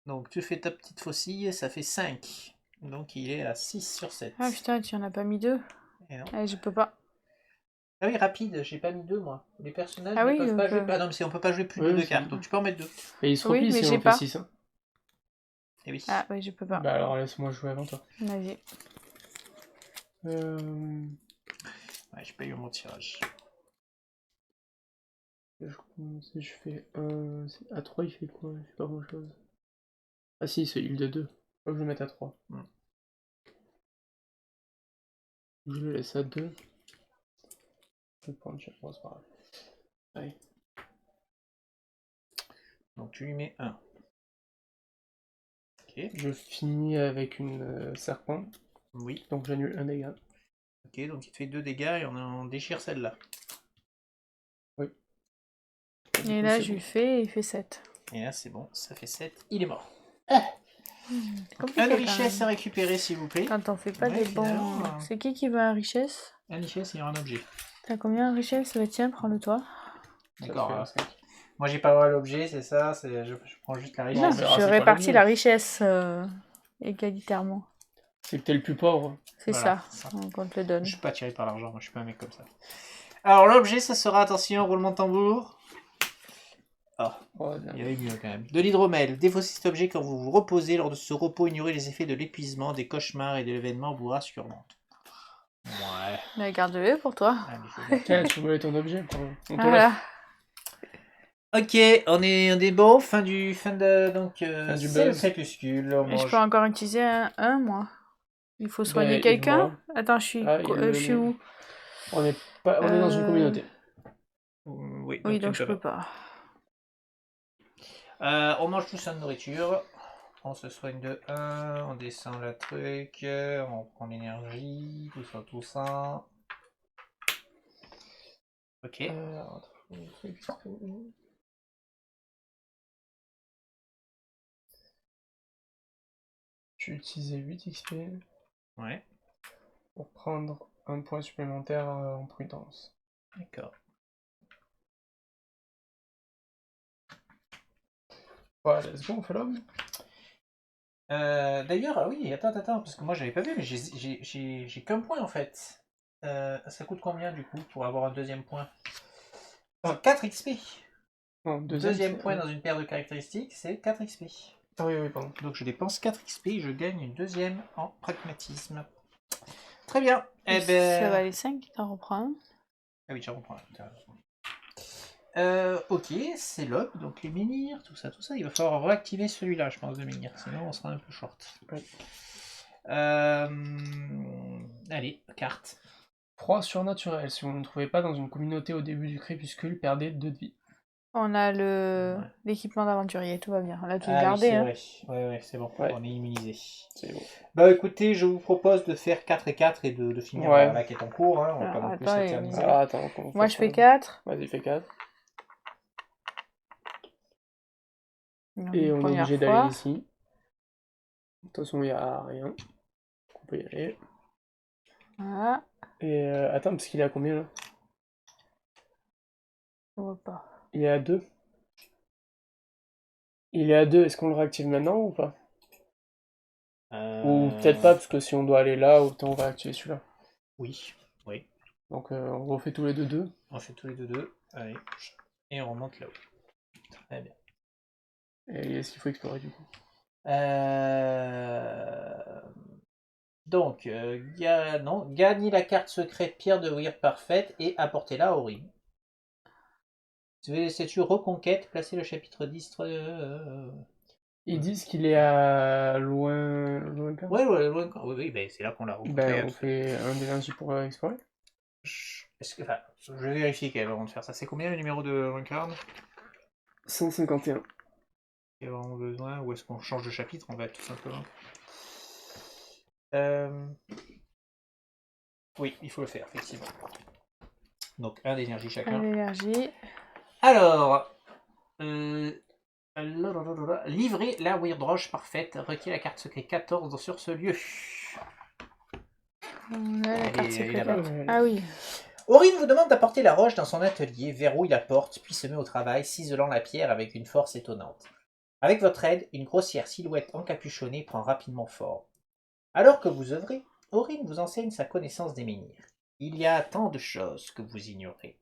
Donc tu fais ta petite faucille, ça fait 5. Donc il est à 6 sur 7. Ah putain, tu en as pas mis 2. Et non. Allez, je peux pas. Ah oui, rapide, j'ai pas mis 2 moi. Les personnages Ah ne oui, peuvent pas donc, jouer. Ah non, mais on peut pas jouer plus Oui, de 2 c'est cartes, bon. donc tu peux en mettre 2. Et il se Oui, replie mais si j'ai on fait pas. 6. Hein. Eh oui. Ah oui, je peux pas. Bah alors laisse-moi jouer avant toi. Vas-y. Ouais, j'ai pas eu mon tirage. Si je fais un... À 3, il fait quoi? Il fait pas grand-chose. Ah si, c'est l'île de 2. Faut que je le mette à 3. Je le laisse à 2. Je vais prendre chaque fois, c'est pas grave. Allez. Donc tu lui mets 1. Ok. Je finis avec une serpent, Oui. donc j'annule un dégât. Ok, donc il te fait 2 dégâts et on déchire celle-là. Oui. Et là, je lui fais, il fait 7. Et là, c'est bon, ça fait 7. Il est mort. Compliqué Un de quand richesse à même. récupérer, s'il vous plaît. Quand on fait pas Ouais, des finalement, bons... C'est qui veut un richesse? Un richesse, il y aura un objet. T'as combien en richesse? Bah tiens, prends-le toi. D'accord. Ça fait un 5. Moi, j'ai pas le droit à l'objet, c'est ça. Je prends juste la Non, richesse. mais- Ah, je c'est pas répartis l'objet. la richesse égalitairement. C'est que t'es le plus pauvre. C'est Voilà, ça, donc on te le donne. Je suis pas attiré par l'argent, moi je suis pas un mec comme ça. Alors l'objet, ça sera, attention, roulement de tambour. Oh, Oh, il y avait mieux quand même. De l'hydromel. Défaussez cet objet quand vous vous reposez. Lors de ce repos, ignorez les effets de l'épuisement, des cauchemars et de l'événement vous rassurante. Ouais. Mais garde-le pour toi. Allez, je vais Tiens, tu voulais ton objet. On te Voilà. Ok, on est bon. Fin de donc Fin du c'est le buzz. crépuscule. On Et je mange. peux encore utiliser un, moi. Il faut soigner Ben, quelqu'un. Yves-moi. Attends, je suis, Ah, je suis où? On est dans une communauté. Oui, Oui, tu donc ne je peux peux pas. On mange tout ça de nourriture. On se soigne de 1, on descend le truc, on prend l'énergie, tout ça. Ok. J'ai utilisé 8 XP Ouais, pour prendre un point supplémentaire en prudence. d'accord. Ouais, let's go, on fait l'homme. D'ailleurs, ah oui, attends, parce que moi j'avais pas vu, mais j'ai qu'un point en fait. Ça coûte combien du coup pour avoir un deuxième point? C'est 4 XP. Non, Deuxième c'est point un. dans une paire de caractéristiques, c'est 4 XP. Ah oui, pardon. Donc je dépense 4 XP et je gagne une deuxième en pragmatisme. Très bien. Eh Ça ben. va les 5, t'en reprends un. Ah oui, je reprends. Ok, c'est l'op, donc les menhirs, tout ça. Il va falloir réactiver celui-là, je pense, de menhir, sinon on sera un peu short. Ouais. Allez, carte. Froid surnaturel. Si vous ne trouvez pas dans une communauté au début du crépuscule, perdez 2 de vie. On a l'équipement d'aventurier, tout va bien. On l'a tous gardé. Oui, Hein. c'est vrai. Ouais, c'est bon, Ouais. on est immunisé. C'est bon. Bah écoutez, je vous propose de faire 4 et 4 et de finir Ouais. la quête en cours, hein. On va Alors, pas non plus attends, s'éterniser. Alors attends. Moi je fais 4. Vas-y, fais 4. Donc, Et on est première obligé fois. d'aller ici. De toute façon, il n'y a rien. On peut y aller. Voilà. Et attends, parce qu'il est à combien là? On voit pas. Il est à 2. Il est à 2, est-ce qu'on le réactive maintenant ou pas? Ou peut-être pas, parce que si on doit aller là, autant on va activer celui-là. Oui. Donc on refait tous les deux. On fait tous les deux. Allez. Et on remonte là-haut. Très bien. Et est-ce qu'il faut explorer du coup? Donc, gagnez la carte secrète Pierre de Weir parfaite et apportez-la à Aurine. C'est une reconquête, placez le chapitre 10. Ils disent qu'il est à loin quand Ouais, loin. Oui, ben, c'est là qu'on l'a rencontré. Ben on fait un d'énergie pour explorer. Je vais vérifier quand même avant de faire ça. C'est combien le numéro de Runcarn? 151. Il y a vraiment besoin, ou est-ce qu'on change de chapitre en fait, tout simplement? Oui, il faut le faire, effectivement. Donc, un d'énergie chacun. Un d'énergie. Alors, livrer la Weirdroche parfaite, requiert la carte secret 14 sur ce lieu. On a la carte secrète. là-bas. Ah oui. Aurine vous demande d'apporter la roche dans son atelier, verrouille la porte, puis se met au travail, ciselant la pierre avec une force étonnante. Avec votre aide, une grossière silhouette encapuchonnée prend rapidement forme. Alors que vous œuvrez, Aurine vous enseigne sa connaissance des menhirs. il y a tant de choses que vous ignorez.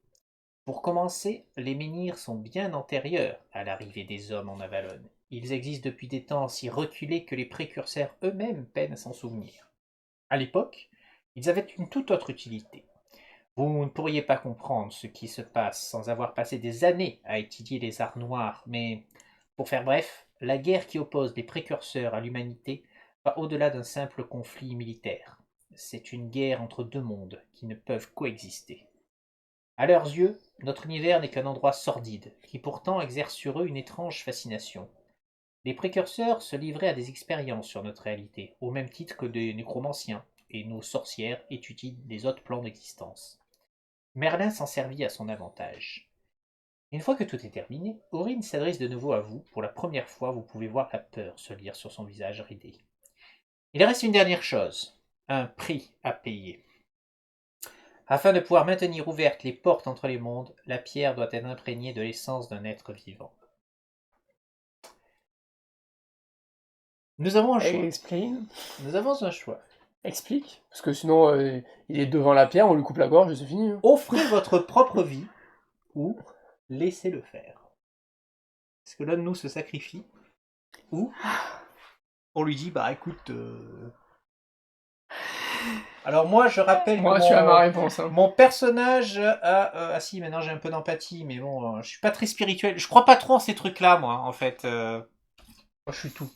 Pour commencer, les menhirs sont bien antérieurs à l'arrivée des hommes en Avalon. Ils existent depuis des temps si reculés que les précurseurs eux-mêmes peinent à s'en souvenir. À l'époque, ils avaient une toute autre utilité. Vous ne pourriez pas comprendre ce qui se passe sans avoir passé des années à étudier les arts noirs, mais, pour faire bref, la guerre qui oppose les précurseurs à l'humanité va au-delà d'un simple conflit militaire. C'est une guerre entre deux mondes qui ne peuvent coexister. À leurs yeux, notre univers n'est qu'un endroit sordide, qui pourtant exerce sur eux une étrange fascination. Les précurseurs se livraient à des expériences sur notre réalité, au même titre que des nécromanciens, et nos sorcières étudient les autres plans d'existence. Merlin s'en servit à son avantage. Une fois que tout est terminé, Aurine s'adresse de nouveau à vous. Pour la première fois, vous pouvez voir la peur se lire sur son visage ridé. Il reste une dernière chose, un prix à payer. Afin de pouvoir maintenir ouvertes les portes entre les mondes, la pierre doit être imprégnée de l'essence d'un être vivant. Nous avons un choix. Explain. Nous avons un choix. Explique. Parce que sinon, il est devant la pierre, on lui coupe la gorge et c'est fini. Hein. Offrez votre propre vie ou laissez-le faire. Est-ce que l'un de nous se sacrifie ou on lui dit, bah écoute... Alors moi, je rappelle Moi, que tu as ma réponse. Hein. mon personnage a... ah si, maintenant j'ai un peu d'empathie, mais bon, je suis pas très spirituel. Je crois pas trop en ces trucs-là, moi, en fait. Moi, je suis tout.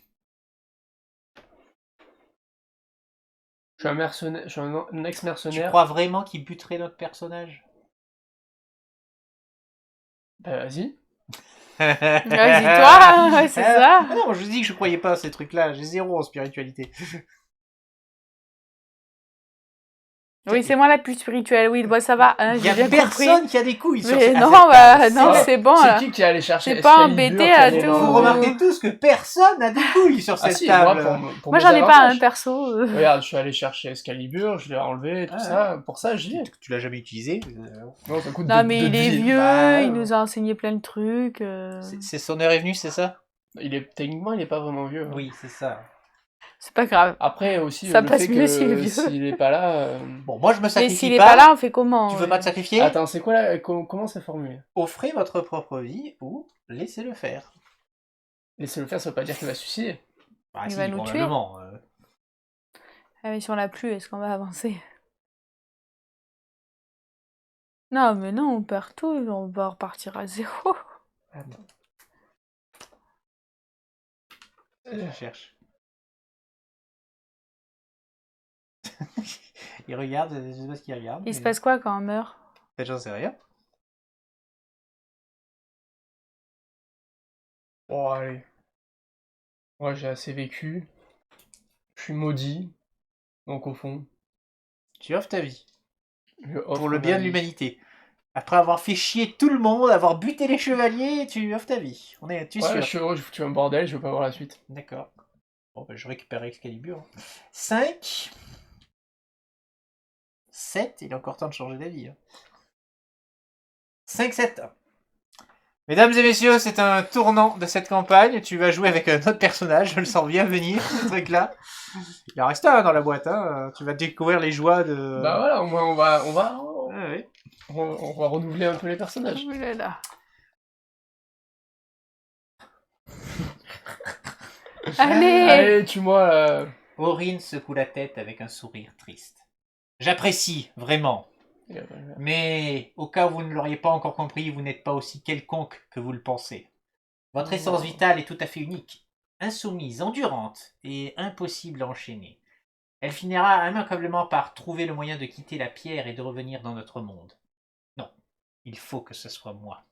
Je suis un mercenaire, je suis un Tu ex-mercenaire. crois vraiment qu'il buterait notre personnage? Bah, vas-y. Vas-y, toi, c'est ça. Ah non, je vous dis que je croyais pas à ces trucs-là. J'ai 0 en spiritualité. Oui, c'est moi la plus spirituelle, oui, bon, ça va, hein, Il y j'ai a bien compris. personne qui a des couilles sur Mais cette non, table. non, c'est bon, C'est là. qui allait chercher J'ai pas Excalibur embêté qui à allait tout. dans- Vous remarquez tous que personne n'a des couilles sur Ah cette si, table. pour Moi, mes j'en ai pas un avantages. perso. Regarde, je suis allé chercher Excalibur, je l'ai enlevé, tout Ah, ça. Pour ça, j'y ai. Tu l'as jamais utilisé. Non, ça coûte Non, de mais il est vie. vieux, Bah, il nous a enseigné plein de trucs. C'est son heure est venue, c'est ça? Techniquement, il est pas vraiment vieux. Hein. Oui, c'est ça. C'est pas grave. Après aussi, Ça le passe fait mieux que s'il est vieux. s'il est pas là... Bon, moi je me Mais sacrifie s'il est pas là, on fait comment? Tu veux pas te sacrifier? Attends, c'est quoi là comment c'est formulé? Offrez votre propre vie ou laissez-le faire. Laissez-le faire, ça veut pas dire qu'il va se suicider. Bah, Il si, va nous tuer. probablement. Ah, mais si on l'a plus, est-ce qu'on va avancer? Non, mais non, on perd tout, on va repartir à zéro. Attends. Je cherche. Il regarde, je sais pas ce qu'il regarde. Il se mais- passe quoi quand on meurt? En fait, j'en sais rien. Bon, allez. Moi, j'ai assez vécu. Je suis maudit. Donc, au fond, Tu offres ta vie. je offre Pour le ma bien de vie. l'humanité. Après avoir fait chier tout le monde, avoir buté les chevaliers, tu offres ta vie. Tu es Ouais, sûr? je foutu un bordel, je veux pas voir la suite. D'accord. Bon, bah, je récupère Excalibur. 5. 7, il est encore temps de changer d'avis. 5-7. Mesdames et messieurs, c'est un tournant de cette campagne. Tu vas jouer avec un autre personnage, je le sens bien venir, ce truc-là. Il en reste un dans la boîte, hein. Tu vas découvrir les joies de... Bah voilà, au moins on va Ouais. renouveler un peu les personnages. Oh là là. Allez! Allez, tue-moi là. Aurine secoue la tête avec un sourire triste. J'apprécie, vraiment. Mais au cas où vous ne l'auriez pas encore compris, vous n'êtes pas aussi quelconque que vous le pensez. Votre essence vitale est tout à fait unique, insoumise, endurante et impossible à enchaîner. Elle finira immanquablement par trouver le moyen de quitter la pierre et de revenir dans notre monde. Non, il faut que ce soit moi.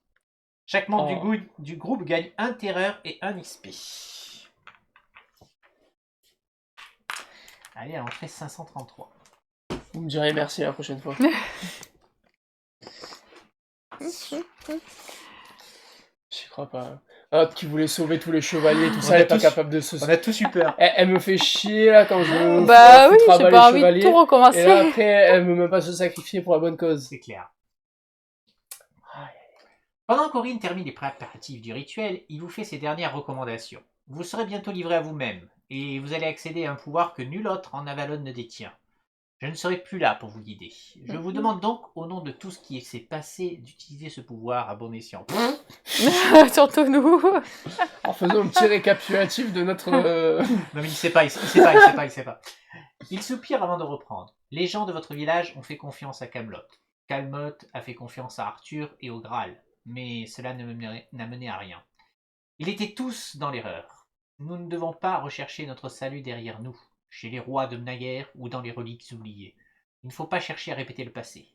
Chaque membre du groupe gagne un terreur et un XP. Allez, à l'entrée 533. Vous me direz merci la prochaine fois. J'y crois pas. Ah, qui voulait sauver tous les chevaliers, tout ça, a elle est pas tous- capable de se... On a tous eu peur. Elle me fait chier là quand je... Bah oui, foutre à j'ai bas pas les envie de chevaliers, tout Et là recommencer. après, elle me met pas se sacrifier pour la bonne cause. C'est clair. Pendant qu'Aurine termine les préparatifs du rituel, il vous fait ses dernières recommandations. Vous serez bientôt livré à vous-même, et vous allez accéder à un pouvoir que nul autre en Avalon ne détient. Je ne serai plus là pour vous guider. Je vous demande donc, au nom de tout ce qui s'est passé, d'utiliser ce pouvoir à bon escient. Surtout nous. En faisant un petit récapitulatif de notre... Non mais il sait pas, il sait pas. Il soupire avant de reprendre. Les gens de votre village ont fait confiance à Camelot. Camelot a fait confiance à Arthur et au Graal, mais cela n'a mené à rien. Ils étaient tous dans l'erreur. Nous ne devons pas rechercher notre salut derrière nous, chez les rois de naguère ou dans les reliques oubliées. Il ne faut pas chercher à répéter le passé.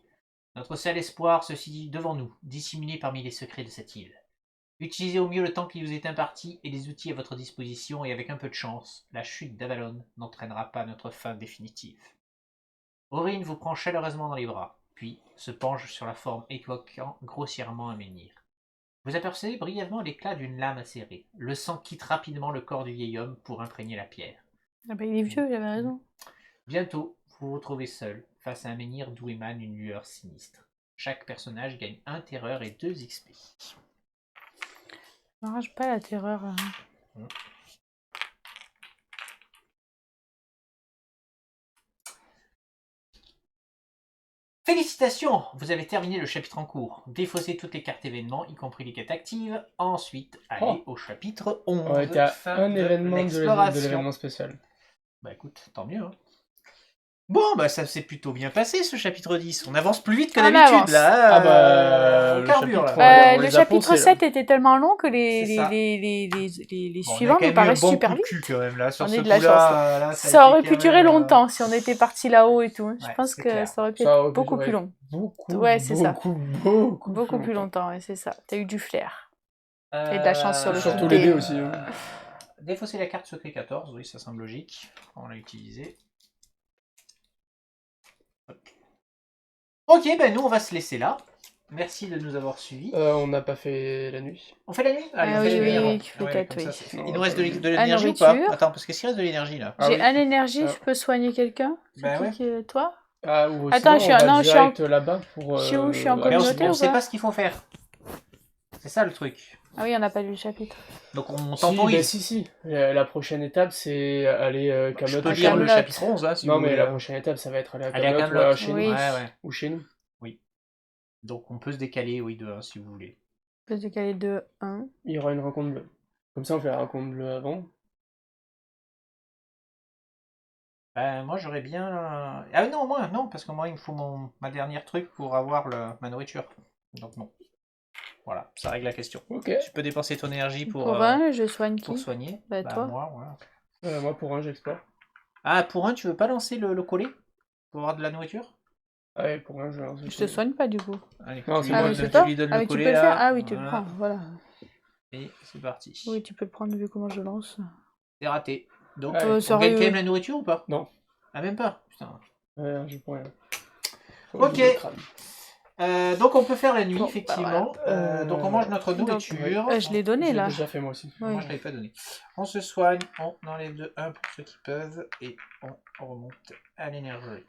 Notre seul espoir se situe devant nous, dissimulé parmi les secrets de cette île. Utilisez au mieux le temps qui vous est imparti et les outils à votre disposition, et avec un peu de chance, la chute d'Avalon n'entraînera pas notre fin définitive. Aurine vous prend chaleureusement dans les bras, puis se penche sur la forme évoquant grossièrement un menhir. Vous apercevez brièvement l'éclat d'une lame acérée. Le sang quitte rapidement le corps du vieil homme pour imprégner la pierre. Ah bah, il est vieux, il avait raison. Bientôt, vous vous retrouvez seul, face à un menhir d'où émane une lueur sinistre. Chaque personnage gagne 1 terreur et 2 XP. N'arrache pas la terreur. Félicitations, vous avez terminé le chapitre en cours. Défaussez toutes les cartes événements, y compris les quêtes actives. Ensuite, allez au chapitre 11. On était à fin un événement de l'exploration. l'événement spécial. Bah écoute, tant mieux. Hein. Bon, bah ça s'est plutôt bien passé ce chapitre 10. On avance plus vite que On d'habitude avance. là. Ah bah, on le carbure, chapitre, là. on Le les a chapitre poncés, 7 était tellement long que C'est ça. les Bon, suivants on a quand nous même eu un paraissent bon super coup de vite. cul quand même là sur On ce est de la coup-là, chance. là, a Ça été aurait quand pu durer même, longtemps si on était parti là-haut et tout. Je Ouais, pense c'est que clair. ça aurait pu Ça être aurait pu beaucoup durer plus long. Beaucoup, Ouais, c'est ça. beaucoup Plus longtemps, ouais, c'est ça. T'as eu du flair. Euh, Et de la chance sur le Surtout coup les de dés dé. aussi. Hein. Défausser la carte secret 14, oui, ça semble logique. On l'a utilisé. Ok, ben nous on va se laisser là. Merci de nous avoir suivis. On n'a pas fait la nuit. On fait la nuit? Allez, Ah on fait oui, la nuit oui, avant. tu fais Ouais, peut-être, comme ça, oui. c'est fait. Non, Il nous reste de pas l'énergie ou pas? nourriture. Attends, parce que s'il reste de l'énergie là. Ah J'ai oui. un énergie, Ah. je peux soigner quelqu'un? Bah ouais. Toi? Ah, ou Attends, sinon, on va je suis en- direct là-bas pour... je suis où? Je suis en Mais communauté on ou sait pas pas ce qu'il faut faire. C'est ça le truc. Ah oui, on n'a pas lu le chapitre. Donc on Si, bah, temporise. si. La prochaine étape, c'est aller Je Camelot. peux lire le Camelot. chapitre 11 là, si Non, vous mais voulez. la prochaine étape, ça va être aller à Aller à Camelot ou Camelot. chez Oui. nous. Ouais. Ou chez nous. Donc on peut se décaler, oui, de 1 si vous voulez. On peut se décaler de 1. Il y aura une rencontre bleue. Comme ça, on fait la rencontre bleue avant. Moi j'aurais bien. Ah non, moi non, parce que moi il me faut ma dernière truc pour avoir ma nourriture. Donc non. Voilà, ça règle la question. Ok. Tu peux dépenser ton énergie pour 1, je soigne qui? pour soigner. Bah, toi. Moi, voilà. Moi, pour un, j'explore. Ah, pour un, tu veux pas lancer le collet pour avoir de la nourriture? Ah ouais, pour un, je lance. Je te soigne pas du coup. Allez, Non, tu c'est lui moi, donnes- c'est tu toi lui donnes Ah le oui, tu collet peux le là. faire? Ah oui, tu le Voilà. prends, voilà. Et c'est parti. Oui, tu peux le prendre vu comment je lance. C'est raté. Donc, Ouais, on gagne sérieux. quand même la nourriture ou pas? Non. Ah, même pas? Putain. Ouais, je prends rien. Ok. Je le crame. Donc on peut faire la nuit, Bon, bah, effectivement. voilà. Donc on mange notre Donc, nourriture. je l'ai donné J'ai là. déjà fait moi aussi. Oui. Moi je l'avais pas donné. On se soigne, on enlève de 1 pour ceux qui peuvent et on remonte à l'énergie.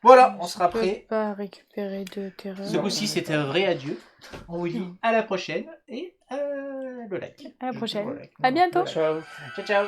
Voilà, on sera Je peux prêt. pas récupérer de terreur. Ce coup-ci c'était un vrai adieu. On vous dit à la prochaine et le like. À la prochaine. Le like. À bientôt. Le like. Ciao. Ciao ciao.